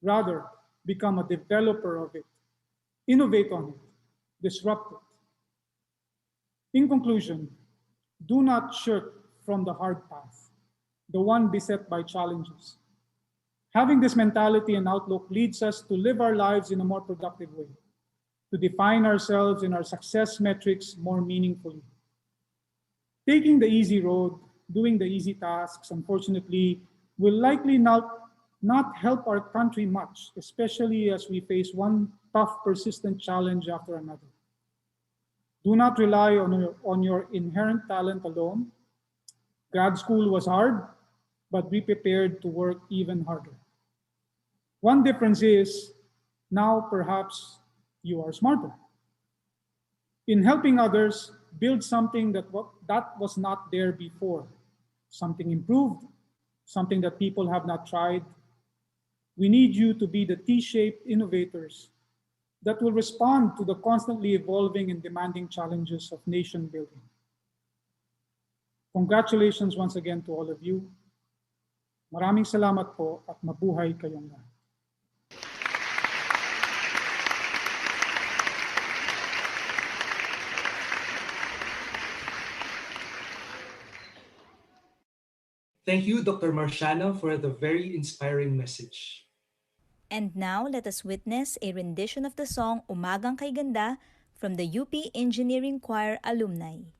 Rather, become a developer of it. Innovate on it. Disrupt it. In conclusion, do not shirk from the hard path, the one beset by challenges. Having this mentality and outlook leads us to live our lives in a more productive way, to define ourselves and our success metrics more meaningfully. Taking the easy road, doing the easy tasks, unfortunately, will likely not help our country much, especially as we face one tough, persistent challenge after another. Do not rely on your inherent talent alone. Grad school was hard, but be prepared to work even harder. One difference is now perhaps you are smarter. In helping others, build something that was not there before, something improved, something that people have not tried. We need you to be the T-shaped innovators that will respond to the constantly evolving and demanding challenges of nation building. Congratulations once again to all of you. Maraming salamat po at mabuhay kayong lahat. Thank you, Dr. Marciano, for the very inspiring message. And now, let us witness a rendition of the song Umagang Kay Ganda from the UP Engineering Choir alumni.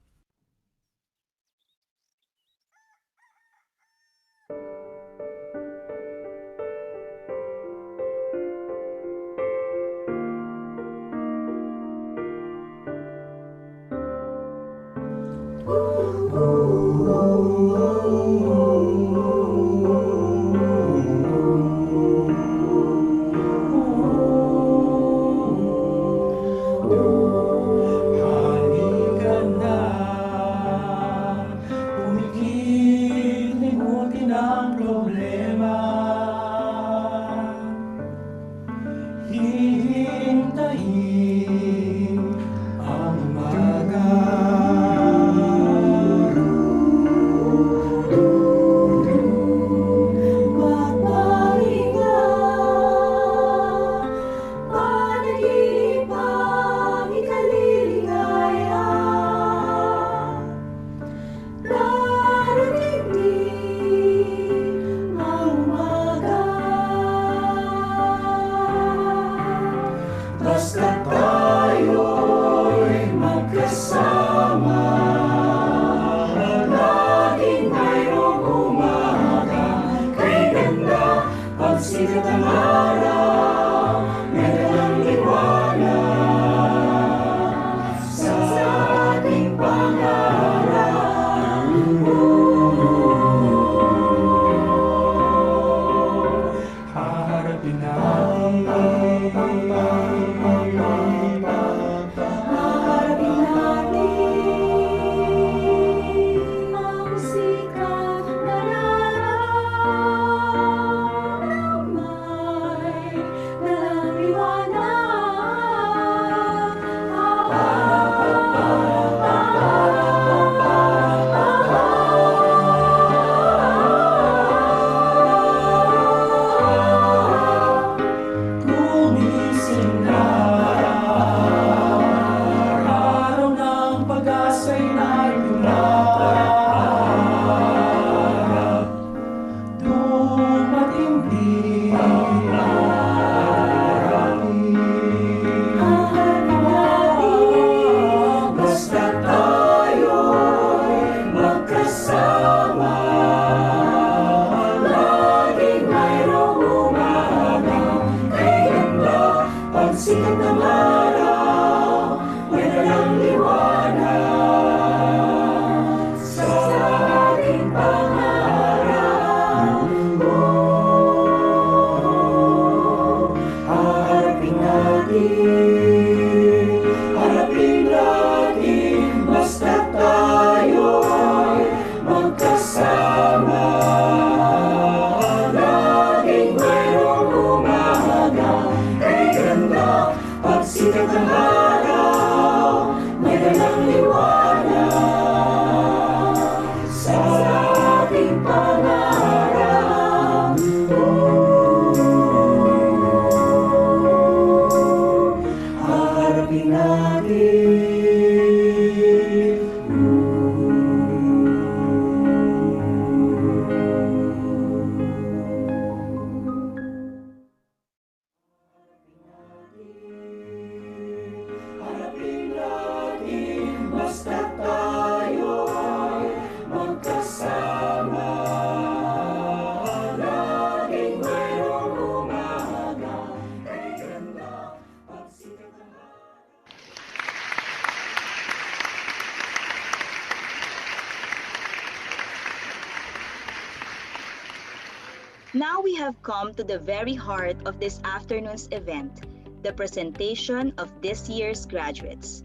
Now we have come to the very heart of this afternoon's event, the presentation of this year's graduates.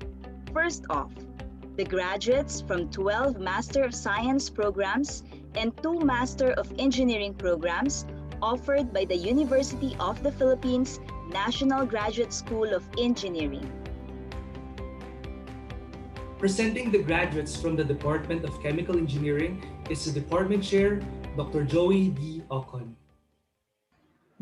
First off, the graduates from 12 Master of Science programs and 2 Master of Engineering programs offered by the University of the Philippines National Graduate School of Engineering. Presenting the graduates from the Department of Chemical Engineering is the Department Chair, Dr. Joey D. Ocon.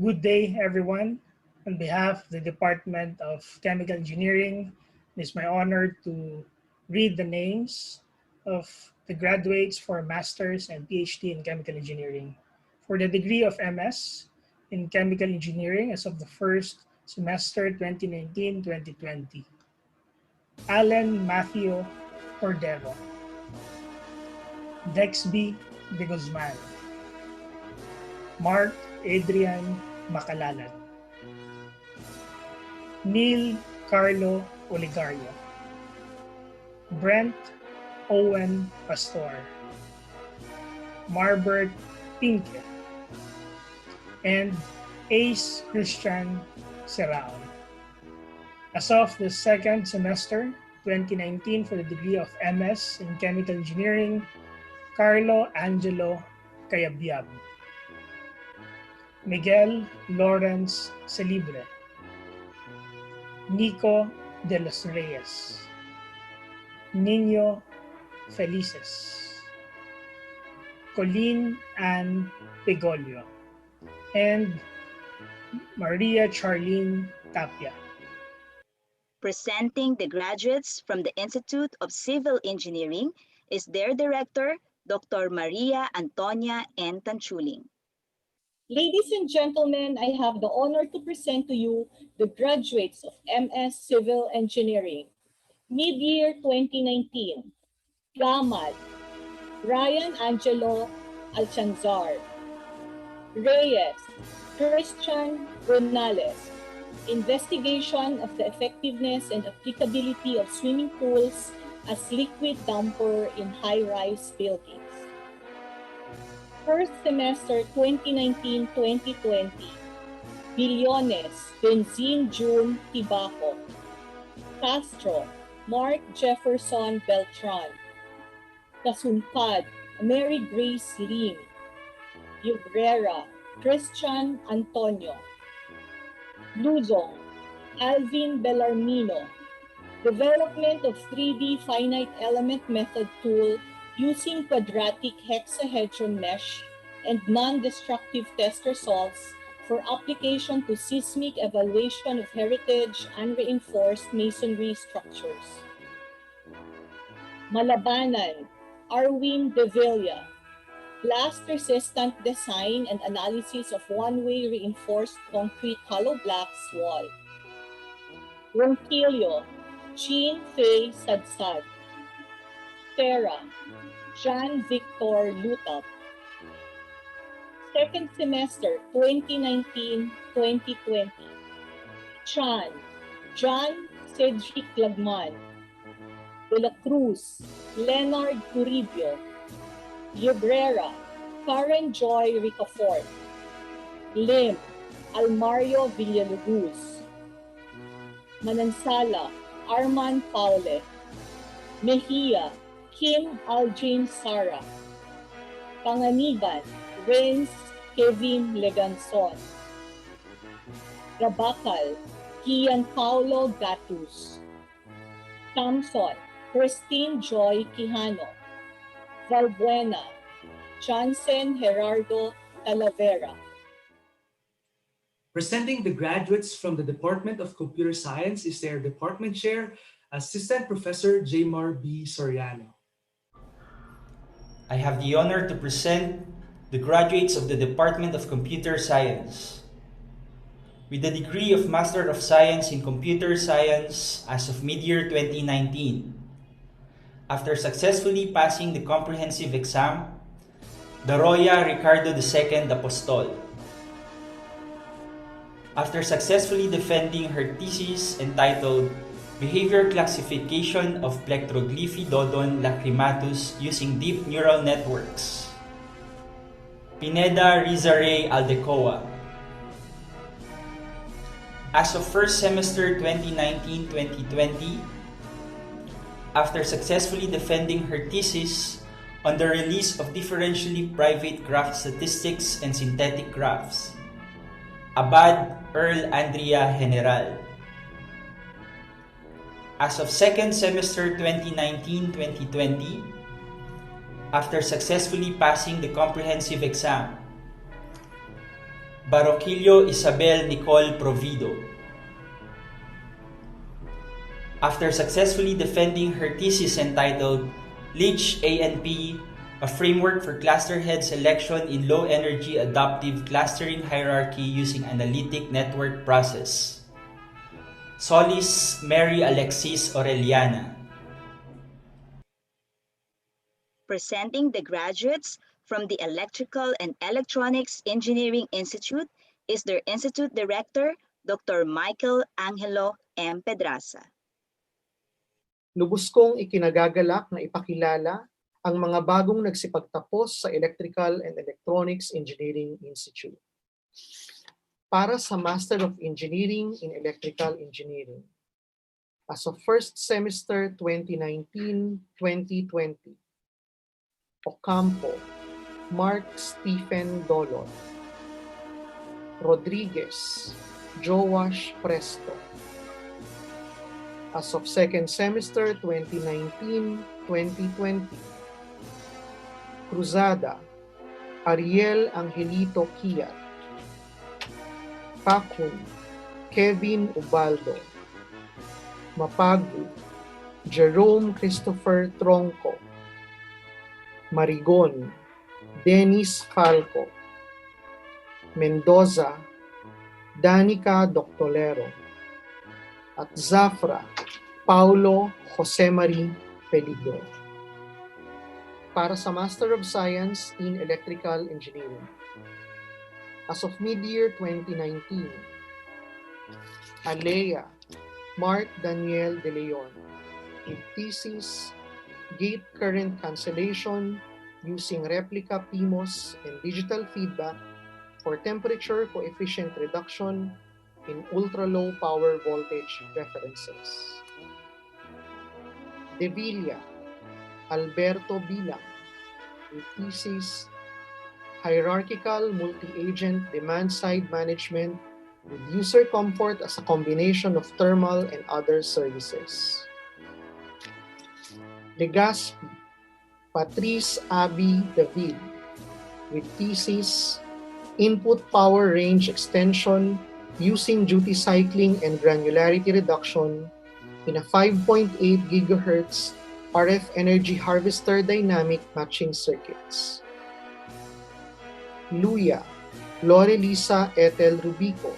Good day, everyone. On behalf of the Department of Chemical Engineering, it is my honor to read the names of the graduates for Masters and PhD in Chemical Engineering. For the degree of MS in Chemical Engineering as of the first semester 2019-2020, Alan Matthew Cordero, Dexby de Guzman, Mark Adrian Macalalan, Neil Carlo Oligario, Brent Owen Pastor, Marbert Pinke, and Ace Christian Serrao. As of the second semester 2019 for the degree of MS in Chemical Engineering, Carlo Angelo Cayabyab, Miguel Lawrence Celibre, Nico de los Reyes, Nino Felices, Colleen Ann Pegolio, and Maria Charlene Tapia. Presenting the graduates from the Institute of Civil Engineering is their director, Dr. Maria Antonia N. Tanchuling. Ladies and gentlemen, I have the honor to present to you the graduates of MS Civil Engineering, mid-year 2019. Gamad, Ryan Angelo Alchanzar. Reyes, Christian Ronales. Investigation of the effectiveness and applicability of swimming pools as liquid damper in high-rise buildings. First semester 2019-2020, Billones, Benzine June Tibaco. Castro, Mark Jefferson Beltran. Kasumpad, Mary Grace Lim. Yubrera, Christian Antonio. Luzon, Alvin Bellarmino. Development of 3D finite element method tool using quadratic hexahedron mesh and non-destructive test results for application to seismic evaluation of heritage unreinforced masonry structures. Malabanan, Arwin De Villa. Blast-resistant design and analysis of one-way reinforced concrete hollow blocks wall. Ronquillo, Jean Faye Sadsad. Terra, Jean Victor Lutap. Second semester 2019-2020. Chan, John Cedric Lagman. De la Cruz, Leonard Curibio. Yubrera, Karen Joy Ricafort. Lim, Almario Villalobos. Manansala, Arman Paule. Mejia, Kim Algene Sara. Panganiban, Renz Kevin Leganson. Rabacal, Kian Paulo Gatus. Thompson, Christine Joy Quijano. Valbuena, Johnson Gerardo Talavera. Presenting the graduates from the Department of Computer Science is their Department Chair, Assistant Professor Jaymar B. Soriano. I have the honor to present the graduates of the Department of Computer Science. With the degree of Master of Science in Computer Science as of mid-year 2019, after successfully passing the comprehensive exam, Daroya Ricardo II Apostol. After successfully defending her thesis entitled Behavior Classification of Plectroglyphi-dodon lacrimatus using Deep Neural Networks, Pineda Rizare Aldecoa. As of first semester 2019-2020, after successfully defending her thesis on the release of differentially private graph statistics and synthetic graphs, Abad Earl Andrea General. As of second semester 2019-2020, after successfully passing the comprehensive exam, Baroquillo Isabel Nicole Provido. After successfully defending her thesis entitled Leach ANP, a framework for cluster head selection in low-energy adaptive clustering hierarchy using analytic network process, Solis Mary Alexis Aureliana. Presenting the graduates from the Electrical and Electronics Engineering Institute is their Institute Director, Dr. Michael Angelo M. Pedraza. Lubos kong ikinagagalak na ipakilala ang mga bagong nagsipagtapos sa Electrical and Electronics Engineering Institute. Para sa Master of Engineering in Electrical Engineering, as of first semester 2019-2020, Ocampo, Mark Stephen Dolon, Rodriguez, Joash Presto. As of second semester 2019-2020, Cruzada, Ariel Angelito Kiat, Pakun, Kevin Ubaldo, Mapagu, Jerome Christopher Tronco, Marigon, Dennis Falco, Mendoza, Danica Doctolero, at Zafra, Paulo Jose Marie Peligro. Para sa Master of Science in Electrical Engineering, as of mid-year 2019, Alea, Mark Daniel De Leon, with thesis, Gate Current Cancellation using replica PMOS and digital feedback for temperature coefficient reduction in ultra-low power voltage references. De Villa, Alberto Bilang, with thesis, Hierarchical Multi-Agent Demand-Side Management with User Comfort as a Combination of Thermal and Other Services. Legaspi, Patrice Abi David, with thesis, Input Power Range Extension using duty cycling and granularity reduction in a 5.8 GHz RF energy harvester dynamic matching circuits. Luya, Lorelisa Etel Rubico,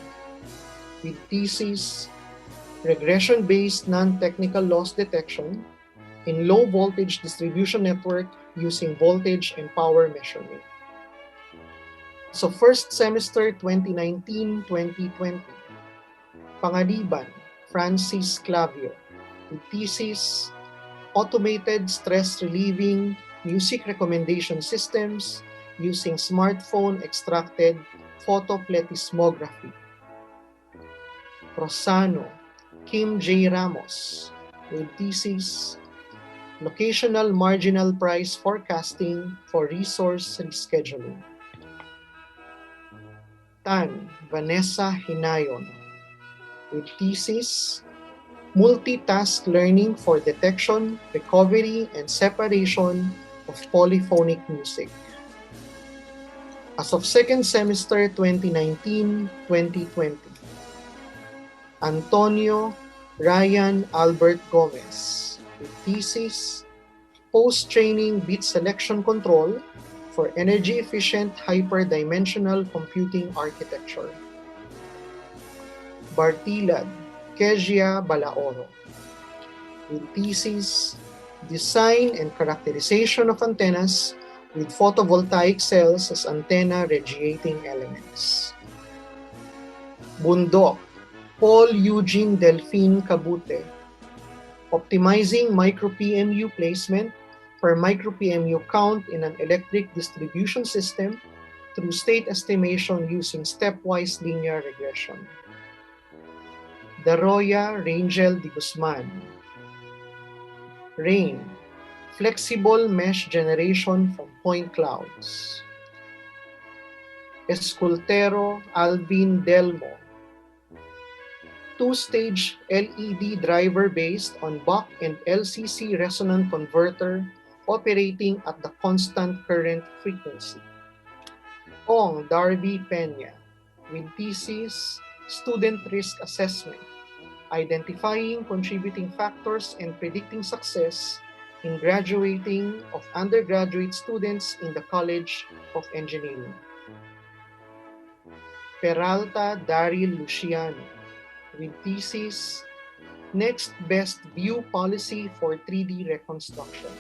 with thesis, regression-based non-technical loss detection in low voltage distribution network using voltage and power measurement. So first semester 2019-2020, Pangaliban, Francis Clavio, with thesis, Automated Stress Relieving Music Recommendation Systems using Smartphone Extracted Photoplethysmography. Rosano, Kim J. Ramos, with thesis, Locational Marginal Price Forecasting for Resource Rescheduling. Tan, Vanessa Hinayon, with thesis, Multitask Learning for Detection, Recovery, and Separation of Polyphonic Music. As of second semester 2019-2020, Antonio Ryan Albert Gomez with thesis Post-Training Bit Selection Control for Energy-Efficient Hyperdimensional Computing Architecture. Bartilad Kezia Balaoro with thesis Design and Characterization of Antennas with Photovoltaic Cells as Antenna Radiating Elements. Bundok Paul Eugene Delphine Cabute, Optimizing Micro-PMU Placement per Micro-PMU Count in an Electric Distribution System through State Estimation using Stepwise Linear Regression. Daroya Rangel de Guzman, RAIN, Flexible Mesh Generation from Point Clouds. Escultero Alvin Delmo, two-stage LED driver based on Buck and LCC resonant converter operating at the constant current frequency. Ong Darby Peña with thesis Student Risk Assessment, Identifying Contributing Factors and Predicting Success in Graduating of Undergraduate Students in the College of Engineering. Peralta Daryl Luciano with thesis Next Best View Policy for 3D Reconstruction.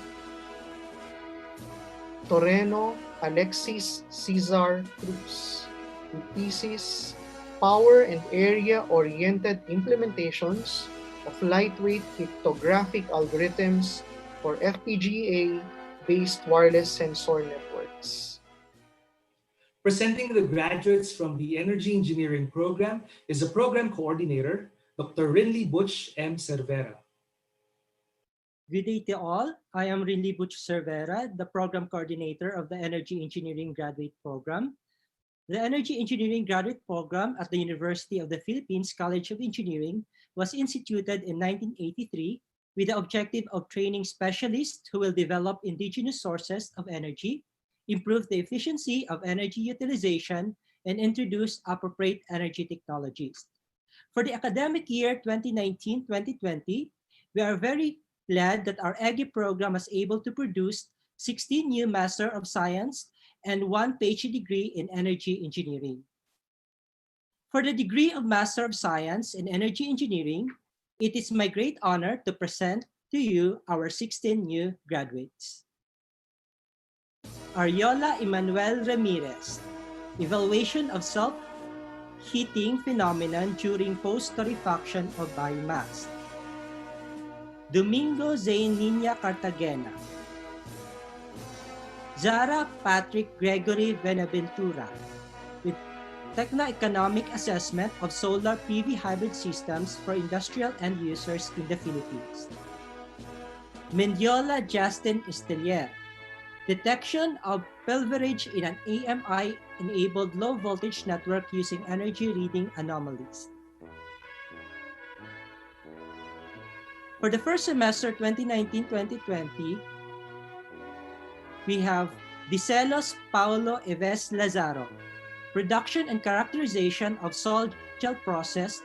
Torreno Alexis Cesar Cruz with thesis Power and Area-Oriented Implementations of Lightweight Cryptographic Algorithms for FPGA-based wireless sensor networks. Presenting the graduates from the Energy Engineering program is the program coordinator, Dr. Rinley Butch M. Cervera. Good day to all. I am Rinley Butch Cervera, the program coordinator of the Energy Engineering Graduate Program. The Energy Engineering Graduate Program at the University of the Philippines College of Engineering was instituted in 1983 with the objective of training specialists who will develop indigenous sources of energy, improve the efficiency of energy utilization, and introduce appropriate energy technologies. For the academic year 2019-2020, we are very glad that our EGI program was able to produce 16 new Master of Science and 1 PhD degree in Energy Engineering. For the degree of Master of Science in Energy Engineering, it is my great honor to present to you our 16 new graduates. Ariola Emmanuel Ramirez, Evaluation of Self-Heating Phenomenon during Post-Torrefaction of Biomass. Domingo Zane Nina Cartagena. Zara Patrick Gregory Benaventura with Techno-Economic Assessment of Solar PV Hybrid Systems for Industrial End Users in the Philippines. Mendiola Justin Estelier, Detection of Pilverage in an AMI-enabled low-voltage network using energy reading anomalies. For the first semester 2019-2020, we have Dicelos Paulo Eves Lazaro, Production and Characterization of Solid Gel Processed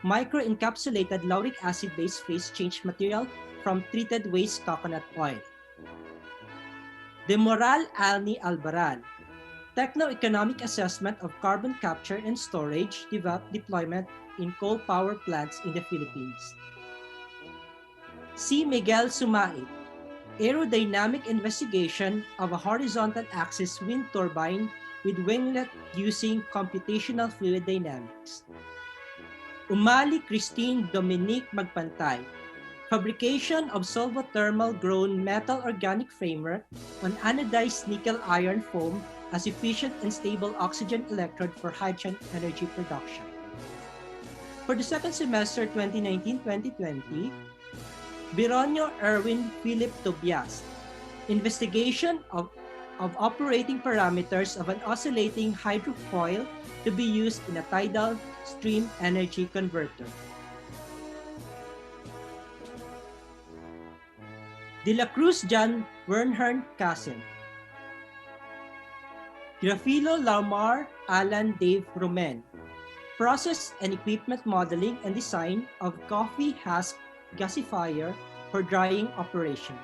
Microencapsulated Lauric Acid-Based Phase Change Material from Treated Waste Coconut Oil. De Moral Alni Albaran, Techno-Economic Assessment of Carbon Capture and Storage Deployment in Coal Power Plants in the Philippines. C. Miguel Sumait, Aerodynamic Investigation of a Horizontal Axis Wind Turbine with Winglet using Computational Fluid Dynamics. Umali Christine Dominique Magpantay, Fabrication of Solvothermal-Grown Metal Organic Framework on Anodized Nickel Iron Foam as Efficient and Stable Oxygen Electrode for Hydrogen Energy Production. For the second semester 2019-2020, Bironio Erwin Philip Tobias, Investigation of operating parameters of an oscillating hydrofoil to be used in a tidal stream energy converter. De la Cruz John Wernhern Kassen, Grafilo Lamar Alan Dave Romen, Process and Equipment Modeling and Design of Coffee Husk Gasifier for Drying Operation.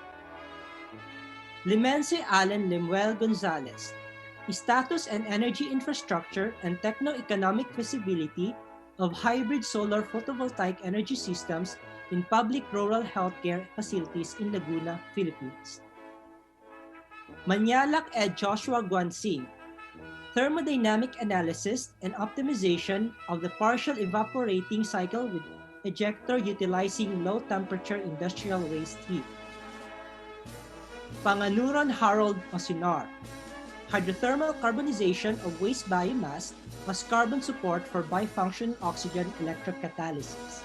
Limense Alan Lemuel Gonzalez, Status and Energy Infrastructure and Techno-Economic Feasibility of Hybrid Solar Photovoltaic Energy Systems in Public Rural Healthcare Facilities in Laguna, Philippines. Manyalak Ed Joshua Guansing, Thermodynamic Analysis and Optimization of the Partial Evaporating Cycle with Ejector Utilizing Low-Temperature Industrial Waste Heat. Panganuron Harold Osinar, Hydrothermal Carbonization of Waste Biomass as Carbon Support for Bifunctional Oxygen Electrocatalysis.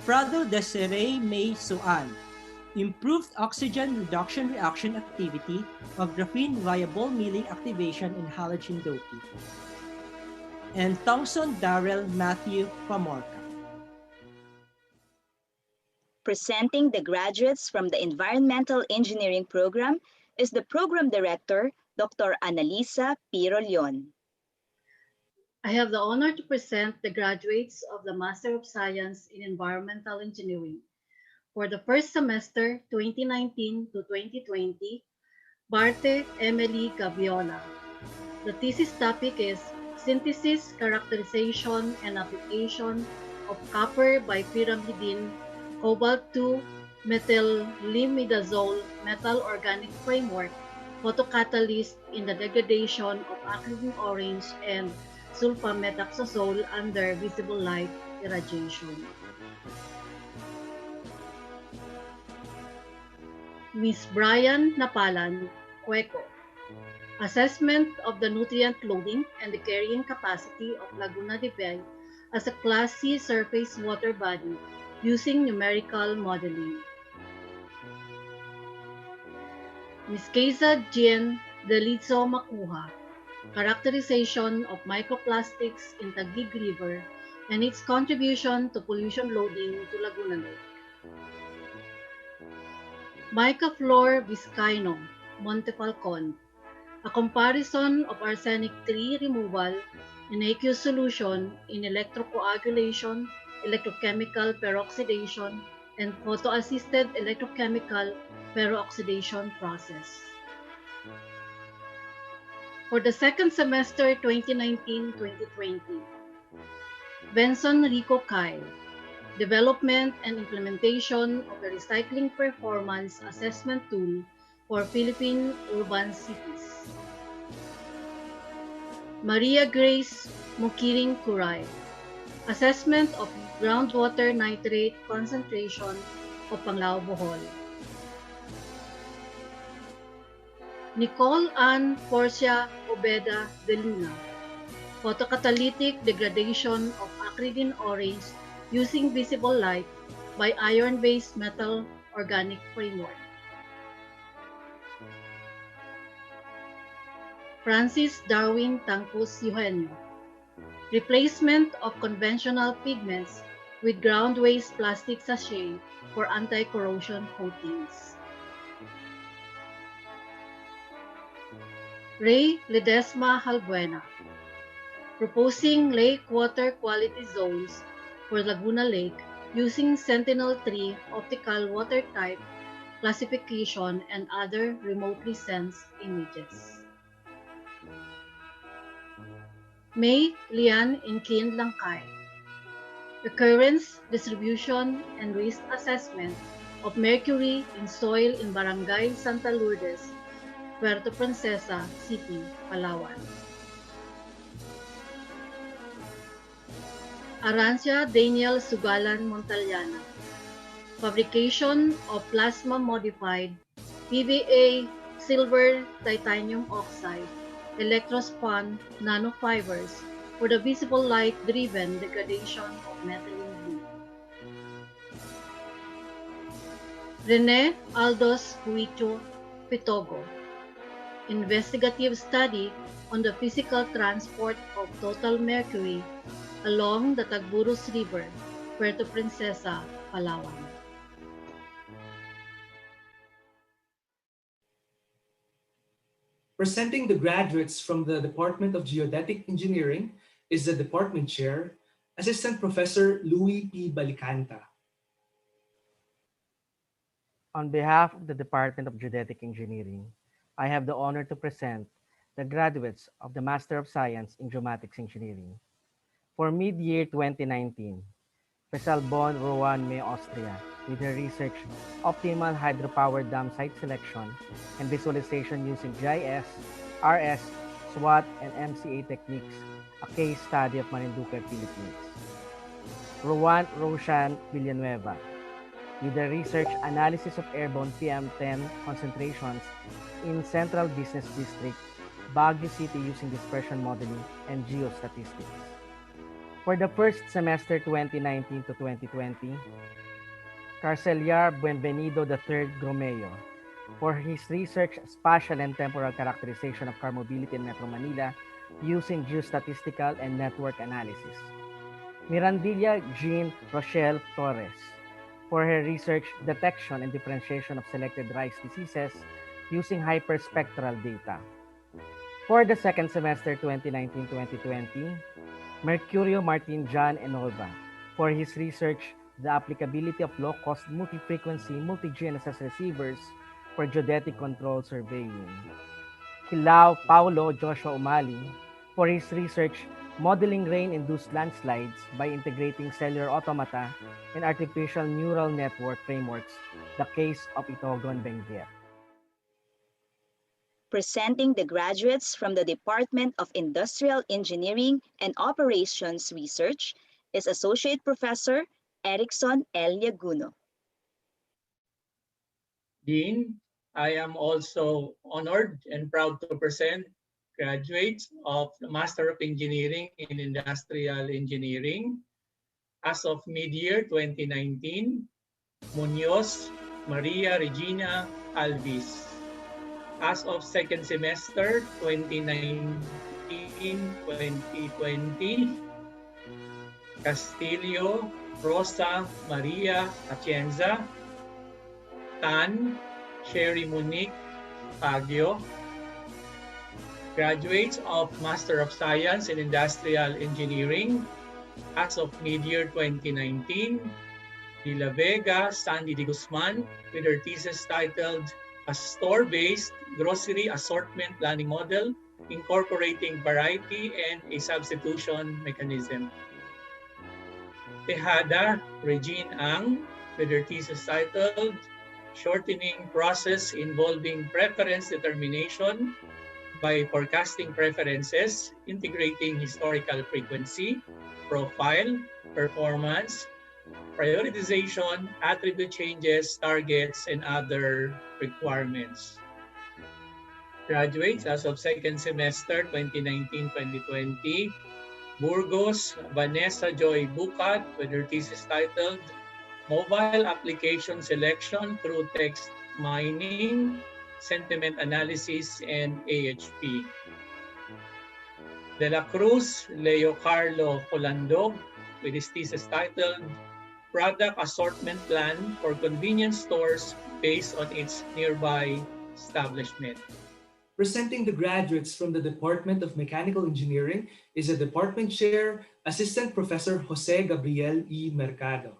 Prado Desiree May Suan, Improved Oxygen Reduction Reaction Activity of Graphene via Ball Milling Activation in Halogen doping. And Thompson Darrell Matthew Pamorca. Presenting the graduates from the Environmental Engineering Program is the Program Director, Dr. Annalisa Piro Leon. I have the honor to present the graduates of the Master of Science in Environmental Engineering for the first semester 2019 to 2020, Barte Emily Gaviola. The thesis topic is Synthesis, Characterization, and Application of Copper Bipyrimidine Cobalt-2 Methylimidazole Metal Organic Framework Photocatalyst in the degradation of acridine orange and sulfamethoxazole under visible light irradiation. Ms. Brian Napalan, Cueco. Assessment of the nutrient loading and the carrying capacity of Laguna de Bay as a Class C surface water body using numerical modeling. Ms. Keza Jean Delizo Makuha, Characterization of Microplastics in Taguig River and its contribution to pollution loading to Laguna Lake. Mica Flor Vizcaino, Montefalcon, a comparison of arsenic-3 removal in aqueous solution in electrocoagulation, electrochemical peroxidation, and photo-assisted electrochemical peroxidation process. For the second semester 2019-2020, Benson Rico Kyle, Development and Implementation of the Recycling Performance Assessment Tool for Philippine Urban Cities. Maria Grace Mukiring Kuray, Assessment of Groundwater Nitrate Concentration of Panglao, Bohol. Nicole Ann Porcia Obeda de Luna, Photocatalytic Degradation of Acridine Orange using visible light by iron-based metal organic framework. Francis Darwin Tangcos Eugenio, Replacement of conventional pigments with ground waste plastic sachet for anti-corrosion coatings. Ray Ledesma Halbuena, Proposing Lake Water Quality Zones for Laguna Lake using Sentinel-3 optical water type classification and other remotely sensed images. May Lian Inkin Langkay, Occurrence, Distribution, and Risk Assessment of Mercury in Soil in Barangay Santa Lourdes, Puerto Princesa City, Palawan. Arancia Daniel Sugalan Montaliana, Fabrication of Plasma-Modified PVA Silver Titanium Oxide Electrospun Nanofibers for the visible light-driven degradation of methylene blue. Rene Aldos Huicho Pitogo, Investigative Study on the Physical Transport of Total Mercury along the Tagburos River, Puerto Princesa, Palawan. Presenting the graduates from the Department of Geodetic Engineering is the Department Chair, Assistant Professor Louis P. Balicanta. On behalf of the Department of Geodetic Engineering, I have the honor to present the graduates of the Master of Science in Geomatics Engineering. For mid-year 2019, Fesal Bon Rowan May Austria with her research Optimal Hydropower Dam Site Selection and Visualization using GIS, RS, SWOT, and MCA techniques, a case study of Marinduque, Philippines. Rowan Roshan Villanueva with the research analysis of airborne PM10 concentrations in Central Business District, Baguio City using dispersion modeling and geostatistics. For the first semester 2019 to 2020, Carceliar Buenvenido III Gromeo for his research spatial and temporal characterization of car mobility in Metro Manila using geostatistical and network analysis. Mirandilla Jean Rochelle Torres for her research detection and differentiation of selected rice diseases using hyperspectral data. For the second semester 2019-2020, Mercurio Martin John Enolva for his research the applicability of low-cost multi-frequency multi-GNSS receivers for geodetic control surveying. Hilao Paulo Joshua Umali for his research modeling rain-induced landslides by integrating cellular automata and artificial neural network frameworks, the case of Itogon Benguet. Presenting the graduates from the Department of Industrial Engineering and Operations Research is Associate Professor Erickson L. Yaguno. Dean, I am also honored and proud to present graduates of the Master of Engineering in Industrial Engineering. As of mid-year 2019, Munoz Maria Regina Alvis. As of second semester 2019-2020, Castillo Rosa Maria Atienza, Tan Sherry Monique Pagio. Graduates of Master of Science in Industrial Engineering as of mid-year 2019, De La Vega Sandy de Guzman with her thesis titled A Store-Based Grocery Assortment Planning Model Incorporating Variety and a Substitution Mechanism. Tejada Regine Ang with her thesis titled Shortening Process Involving Preference Determination by Forecasting Preferences, Integrating Historical Frequency, Profile, Performance, Prioritization, Attribute Changes, Targets, and other requirements. Graduates as of second semester 2019-2020, Burgos Vanessa Joy Bucat with her thesis titled Mobile Application Selection Through Text Mining, Sentiment Analysis, and AHP. De La Cruz Leo Carlo Colandog with his thesis titled Product Assortment Plan for Convenience Stores based on its nearby establishment. Presenting the graduates from the Department of Mechanical Engineering is the Department Chair, Assistant Professor Jose Gabriel E. Mercado.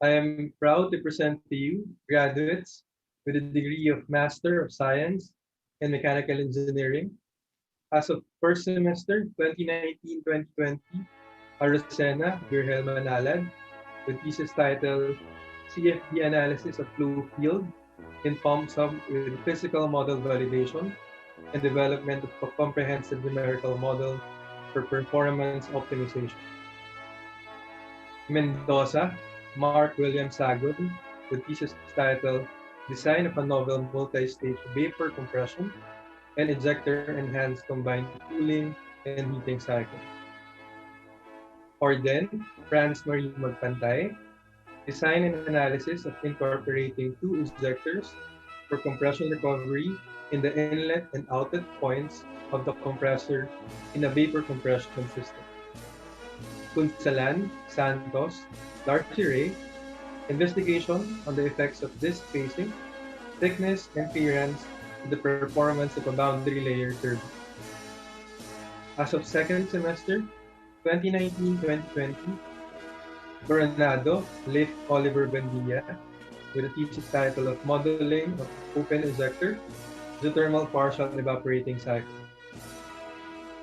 I am proud to present to you graduates with a degree of Master of Science in Mechanical Engineering. As of first semester 2019-2020, Aracena Virhelma Nalad with thesis titled CFD Analysis of Fluid Field in POMSUB with Physical Model Validation and Development of a Comprehensive Numerical Model for Performance Optimization. Mendoza Mark William Sagun with thesis titled Design of a Novel Multi-Stage Vapor Compression and Ejector Enhanced Combined Cooling and Heating Cycle. Orden Franz Marie Magpantay, Design and Analysis of Incorporating two ejectors for compression recovery in the inlet and outlet points of the compressor in a vapor compression system. Kunsalan Santos Darcy Ray, Investigation on the effects of disk spacing, thickness, and clearance the performance of a boundary layer turbine. As of second semester, 2019-2020, Coronado, Leif Oliver Buendia, with a thesis title of Modeling of Open Ejector, Geothermal Partial Evaporating Cycle.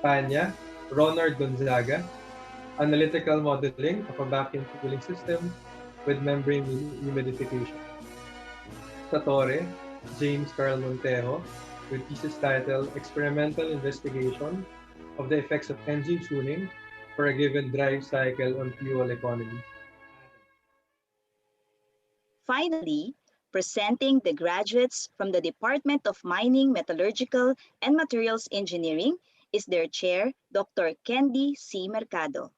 Panya, Ronald Gonzaga, Analytical Modeling of a Vacuum Cooling System with Membrane Humidification. Satore, James Carl Montejo, with thesis title Experimental Investigation of the Effects of Engine Tuning for a Given Drive Cycle on Fuel Economy. Finally, presenting the graduates from the Department of Mining, Metallurgical, and Materials Engineering is their chair, Dr. Candy C. Mercado.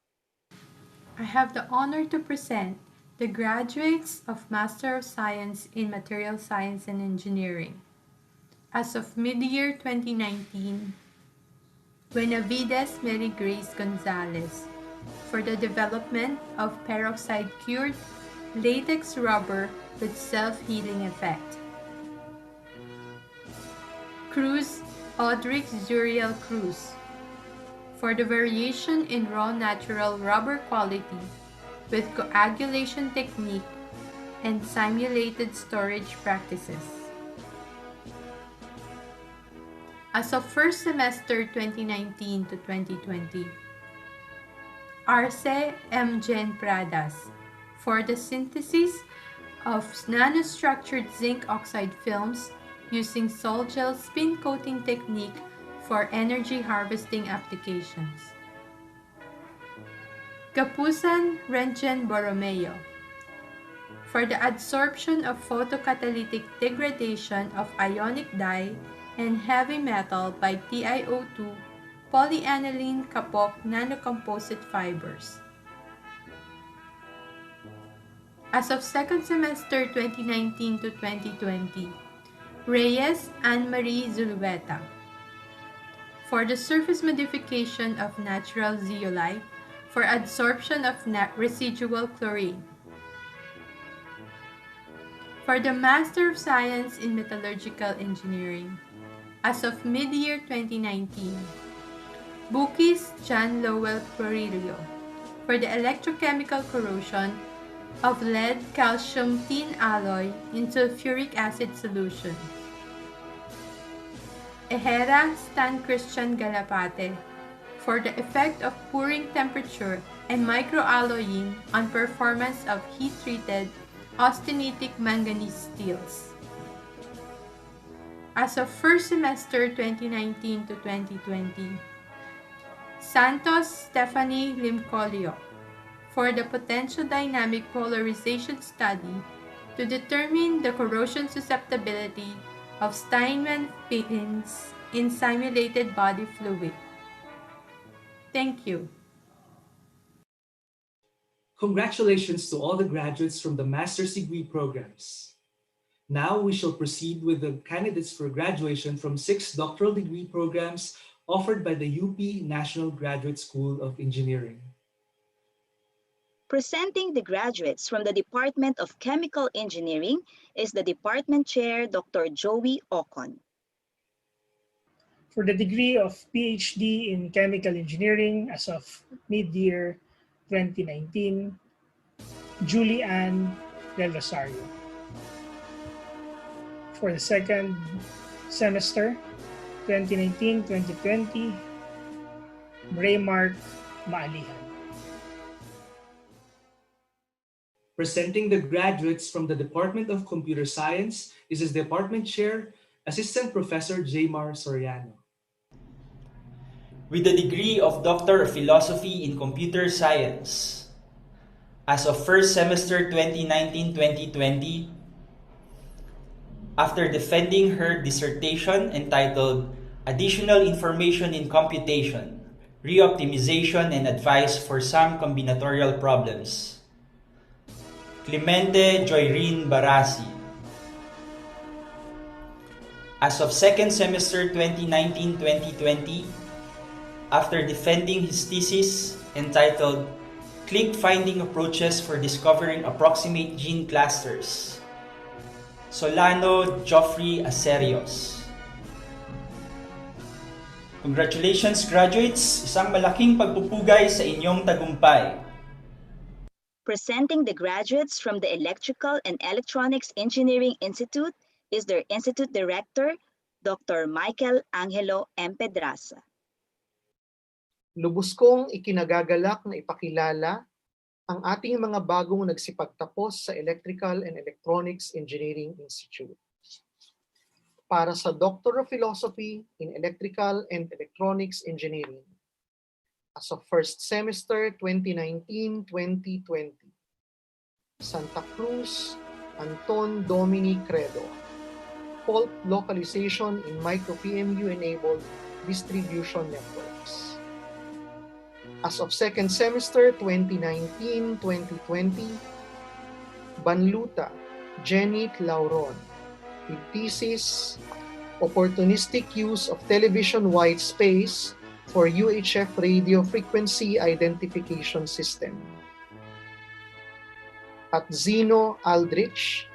I have the honor to present the graduates of Master of Science in Material Science and Engineering. As of mid-year 2019, Benavides Mary Grace Gonzalez for the development of peroxide-cured latex rubber with self-healing effect. Cruz Audrix Zuriel Cruz for the variation in raw natural rubber quality with coagulation technique and simulated storage practices. As of first semester 2019 to 2020, Arce M. Jen Pradas for the synthesis of nanostructured zinc oxide films using sol-gel spin coating technique for energy harvesting applications. Kapusan Renchen Borromeo for the adsorption of photocatalytic degradation of ionic dye and heavy metal by TiO2 polyaniline kapok nanocomposite fibers. As of second semester 2019 to 2020, Reyes Anne-Marie Zulueta for the surface modification of natural zeolite for adsorption of residual chlorine. For the Master of Science in Metallurgical Engineering, as of mid-year 2019, Bukis John Lowell Floririo for the electrochemical corrosion of lead-calcium tin alloy in sulfuric acid solution. Ejera Stan Christian Galapate for the effect of pouring temperature and microalloying on performance of heat-treated austenitic manganese steels. As of first semester 2019 to 2020, Santos Stephanie Limcolio for the potential dynamic polarization study to determine the corrosion susceptibility of Steinmann pins in simulated body fluid. Thank you. Congratulations to all the graduates from the master's degree programs. Now we shall proceed with the candidates for graduation from 6 doctoral degree programs offered by the UP National Graduate School of Engineering. Presenting the graduates from the Department of Chemical Engineering is the Department Chair, Dr. Joey Ocon. For the degree of PhD in Chemical Engineering as of mid-year 2019, Julie Ann Del Rosario. For the second semester, 2019-2020, Raymark Maalihan. Presenting the graduates from the Department of Computer Science is his Department Chair, Assistant Professor Jaymar Soriano. With the degree of Doctor of Philosophy in Computer Science, as of first semester 2019-2020, after defending her dissertation entitled Additional Information in Computation, Reoptimization and Advice for Some Combinatorial Problems, Clemente Joyrine Barasi. As of second semester 2019-2020, after defending his thesis entitled Click Finding Approaches for Discovering Approximate Gene Clusters, Solano Geoffrey Acerios. Congratulations graduates! Isang malaking pagpupugay sa inyong tagumpay. Presenting the graduates from the Electrical and Electronics Engineering Institute is their Institute Director, Dr. Michael Angelo M. Pedraza. Lubos kong ikinagagalak na ipakilala ang ating mga bagong nagsipagtapos sa Electrical and Electronics Engineering Institute. Para sa Doctor of Philosophy in Electrical and Electronics Engineering, as of first semester 2019-2020, Santa Cruz, Anton Dominic Credo, fault localization in micro-PMU-enabled distribution networks. As of second semester 2019-2020, Banluta, Jenit Lauron, with thesis, Opportunistic Use of Television White Space for UHF Radio Frequency Identification System. At Zeno Aldrich,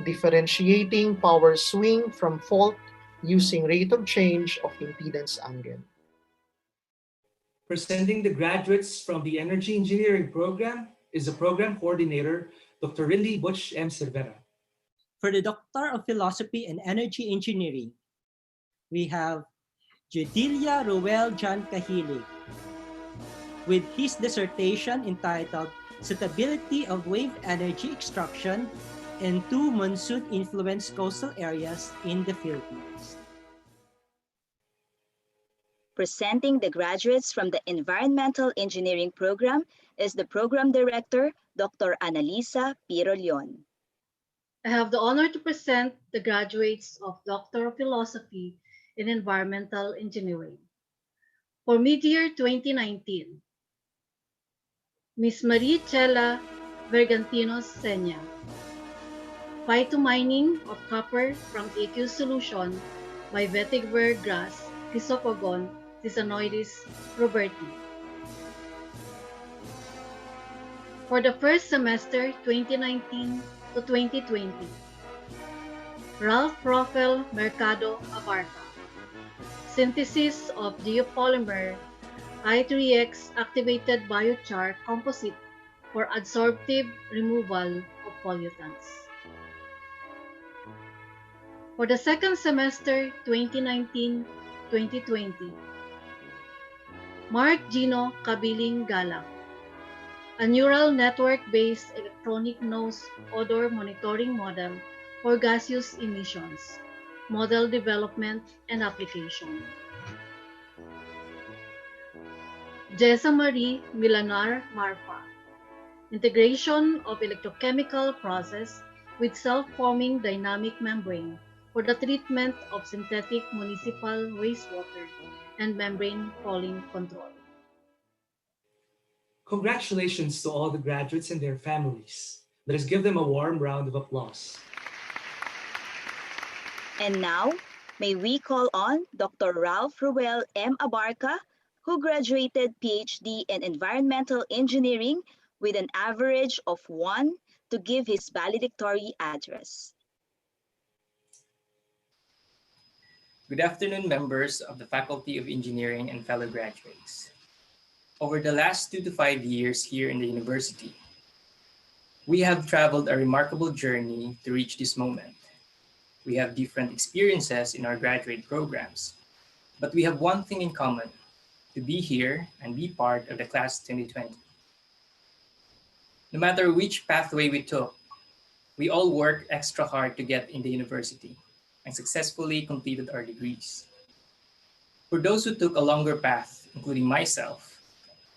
Differentiating Power Swing from Fault Using Rate of Change of Impedance Angle. Presenting the graduates from the Energy Engineering Program is the Program Coordinator, Dr. Rindy Butch M. Cervera. For the Doctor of Philosophy and Energy Engineering, we have Judilia Ruel John Cahilig with his dissertation entitled Suitability of Wave Energy Extraction in Two Monsoon-Influenced Coastal Areas in the Philippines. Presenting the graduates from the Environmental Engineering Program is the Program Director, Dr. Analisa Pirolion. I have the honor to present the graduates of Doctor of Philosophy in Environmental Engineering. For mid-year 2019, Ms. Marie Chela Vergantinos Senya, Phytomining of copper from aqueous solution by vetiver grass Chrysopogon cisanoides roberti. For the first semester 2019 to 2020, Ralph Rafael Mercado Abarca, synthesis of geopolymer I3X activated biochar composite for adsorptive removal of pollutants. For the second semester 2019-2020, Mark Gino Kabiling Galang, a neural network-based electronic nose odor monitoring model for gaseous emissions, model development and application. Jessa Marie Milanar Marfa, integration of electrochemical process with self-forming dynamic membrane for the treatment of synthetic municipal wastewater and membrane fouling control. Congratulations to all the graduates and their families. Let us give them a warm round of applause. And now, may we call on Dr. Ralph Ruel M. Abarca, who graduated PhD in Environmental Engineering with an average of 1 to give his valedictory address. Good afternoon, members of the Faculty of Engineering and fellow graduates. Over the last 2 to 5 years here in the university, we have traveled a remarkable journey to reach this moment. We have different experiences in our graduate programs, but we have one thing in common: to be here and be part of the class 2020. No matter which pathway we took, we all worked extra hard to get in the university and successfully completed our degrees. For those who took a longer path, including myself,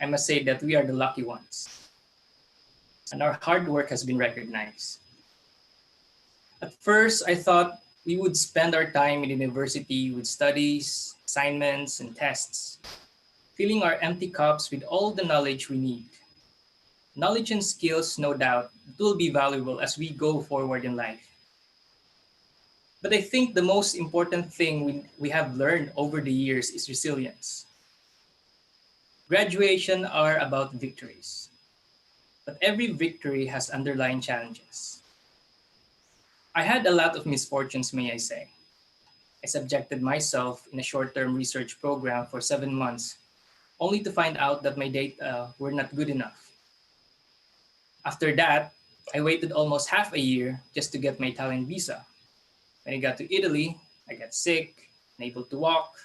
I must say that we are the lucky ones, and our hard work has been recognized. At first, I thought we would spend our time in university with studies, assignments, and tests, filling our empty cups with all the knowledge we need. Knowledge and skills, no doubt, will be valuable as we go forward in life. But I think the most important thing we have learned over the years is resilience. Graduation are about victories, but every victory has underlying challenges. I had a lot of misfortunes, may I say. I subjected myself in a short-term research program for 7 months, only to find out that my data were not good enough. After that, I waited almost half a year just to get my talent visa. When I got to Italy, I got sick, unable to walk,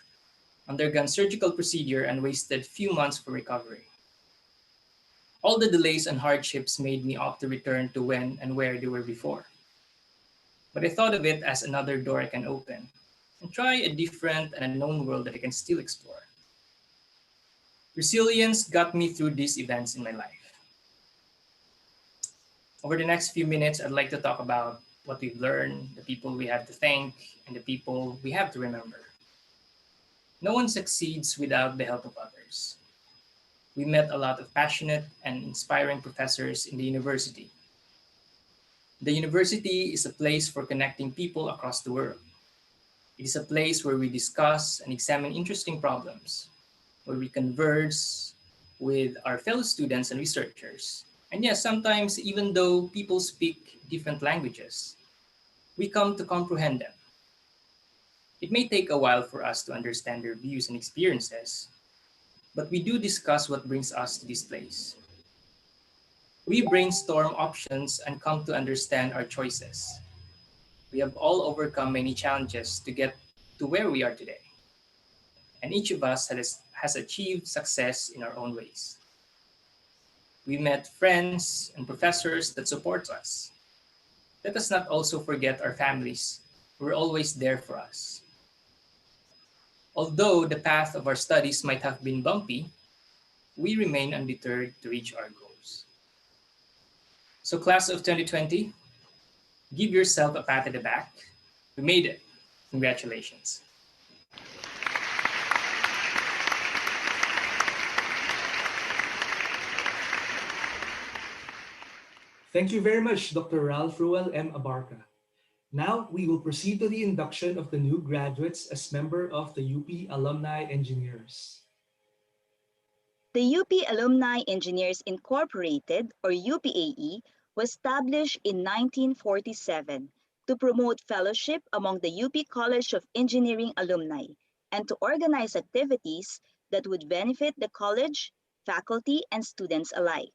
undergone surgical procedure, and wasted few months for recovery. All the delays and hardships made me opt to return to when and where they were before. But I thought of it as another door I can open and try a different and unknown world that I can still explore. Resilience got me through these events in my life. Over the next few minutes, I'd like to talk about what we've learned, the people we have to thank, and the people we have to remember. No one succeeds without the help of others. We met a lot of passionate and inspiring professors in the university. The university is a place for connecting people across the world. It is a place where we discuss and examine interesting problems, where we converse with our fellow students and researchers. And yes, sometimes even though people speak different languages, we come to comprehend them. It may take a while for us to understand their views and experiences, but we do discuss what brings us to this place. We brainstorm options and come to understand our choices. We have all overcome many challenges to get to where we are today. And each of us has achieved success in our own ways. We met friends and professors that support us. Let us not also forget our families who are always there for us. Although the path of our studies might have been bumpy, we remain undeterred to reach our goals. So class of 2020, give yourself a pat at the back. We made it. Congratulations. Thank you very much, Dr. Ralph Ruel M. Abarca. Now, we will proceed to the induction of the new graduates as member of the UP Alumni Engineers. The UP Alumni Engineers Incorporated, or UPAE, was established in 1947 to promote fellowship among the UP College of Engineering alumni and to organize activities that would benefit the college, faculty, and students alike.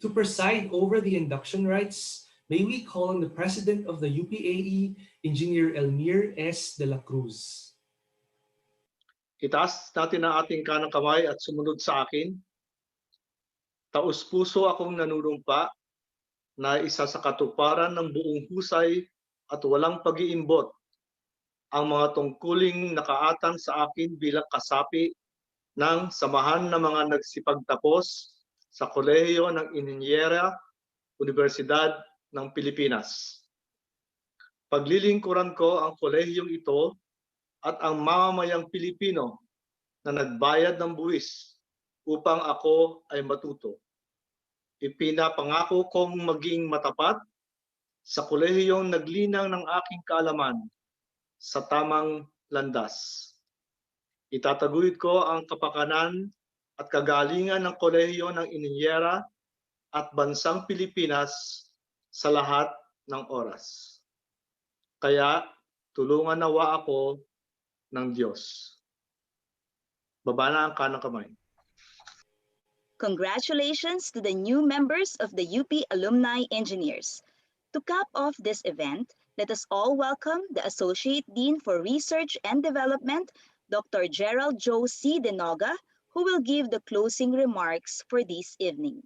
To preside over the induction rites, may we call on the President of the UPAE, Engineer Elmir S. de la Cruz. Itaas natin ang ating kanang kamay at sumunod sa akin. Taus-puso akong nanunumpa na isa sa katuparan ng buong husay at walang pag-iimbot ang mga tungkuling nakaatang sa akin bilang kasapi ng samahan ng mga nagsipagtapos sa Kolehiyo ng Inhinyero, Universidad ng Pilipinas. Paglilingkuran ko ang kolehiyong ito at ang mamamayang Pilipino na nagbayad ng buwis upang ako ay matuto. Ipinapangako kong maging matapat sa kolehiyong naglinang ng aking kaalaman sa tamang landas. Itataguyod ko ang kapakanan at kagalingan ng kolehiyo ng Inhinyera at bansang Pilipinas sa lahat ng oras. Kaya tulungan nawa ako ng Diyos. Baba na ang kanang kamay. Congratulations to the new members of the UP Alumni Engineers. To cap off this event, let us all welcome the Associate Dean for Research and Development, Dr. Gerald Joe C. Denoga, who will give the closing remarks for this evening.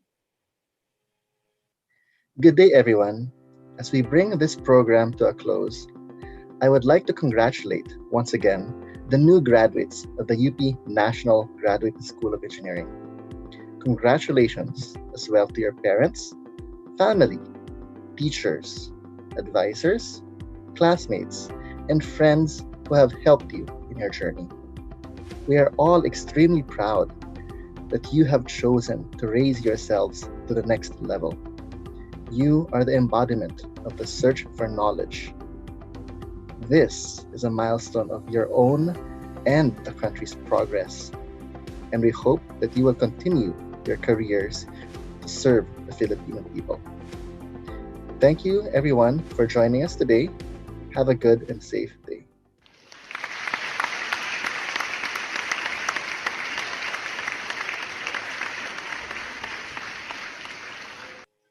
Good day, everyone. As we bring this program to a close, I would like to congratulate once again the new graduates of the UP National Graduate School of Engineering. Congratulations as well to your parents, family, teachers, advisors, classmates, and friends who have helped you in your journey. We are all extremely proud that you have chosen to raise yourselves to the next level. You are the embodiment of the search for knowledge. This is a milestone of your own and the country's progress, and we hope that you will continue your careers to serve the Filipino people. Thank you, everyone, for joining us today. Have a good and safe day.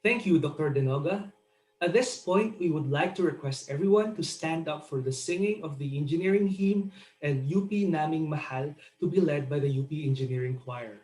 Thank you, Dr. Denoga. At this point, we would like to request everyone to stand up for the singing of the engineering hymn and UP Naming Mahal to be led by the UP Engineering Choir.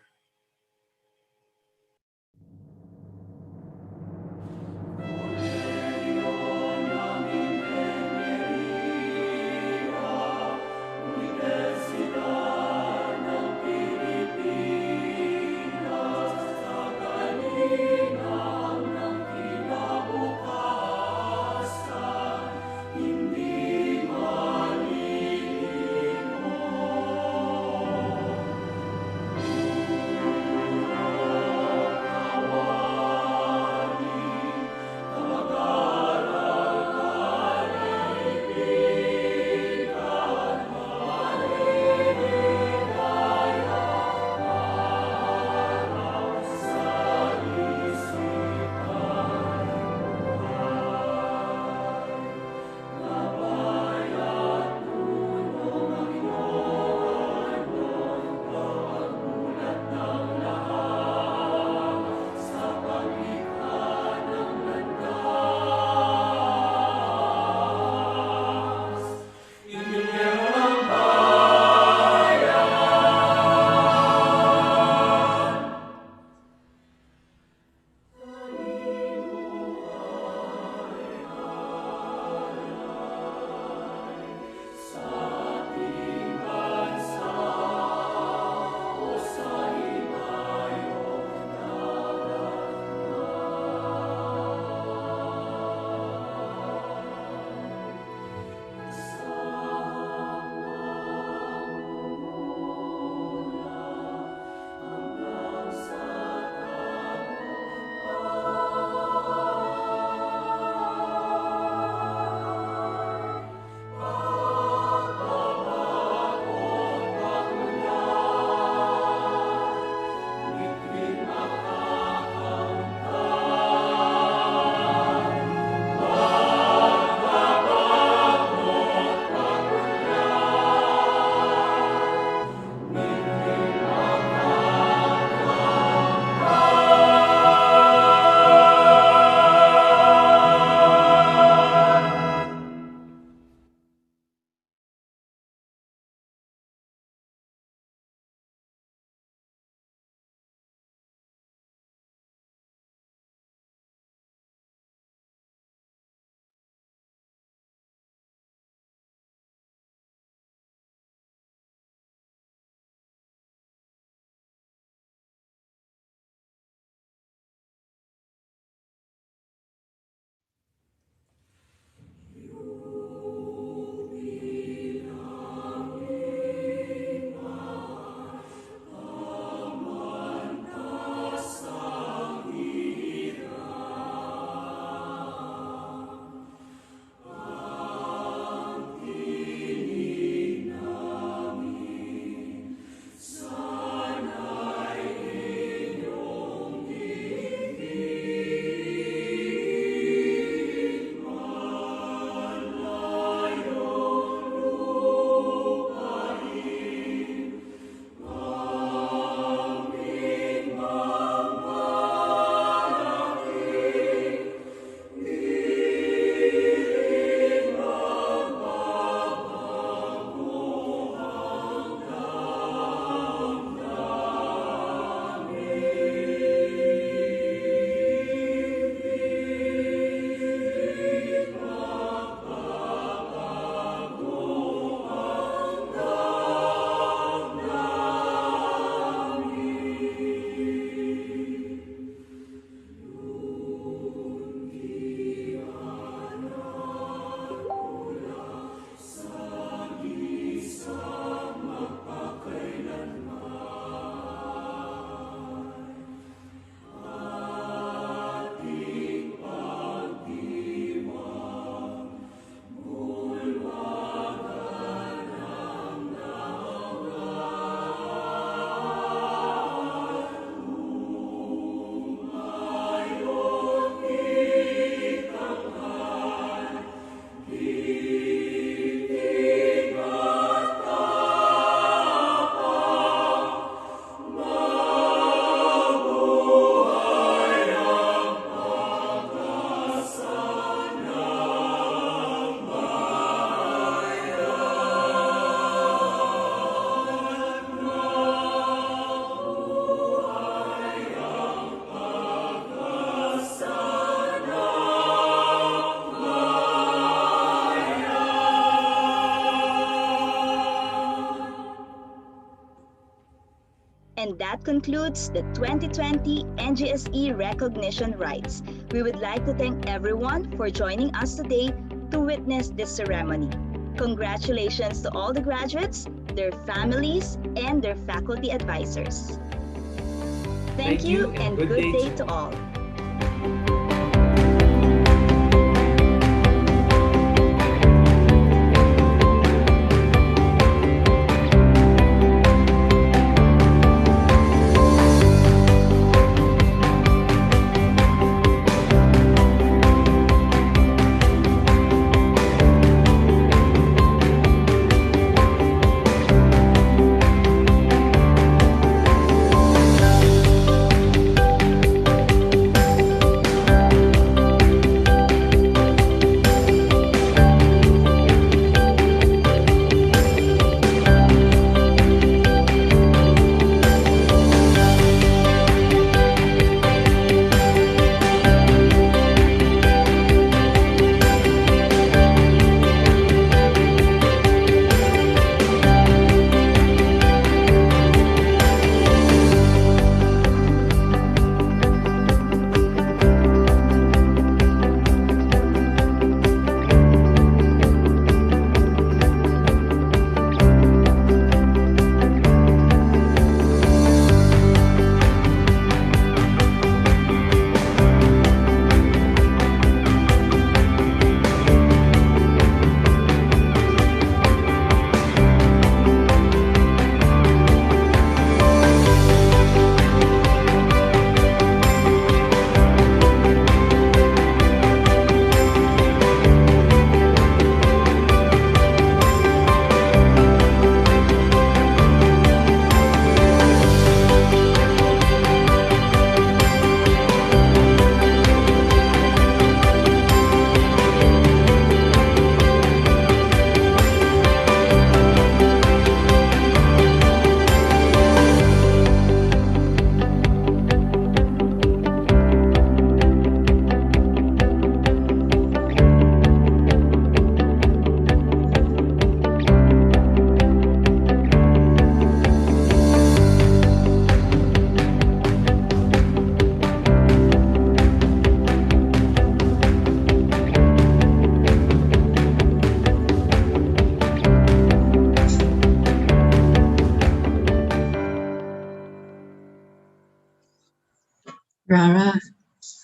Hindi malilimot. And that concludes the 2020 NGSE Recognition Rites. We would like to thank everyone for joining us today to witness this ceremony. Congratulations to all the graduates, their families, and their faculty advisors. Thank you and good day to all. Rara,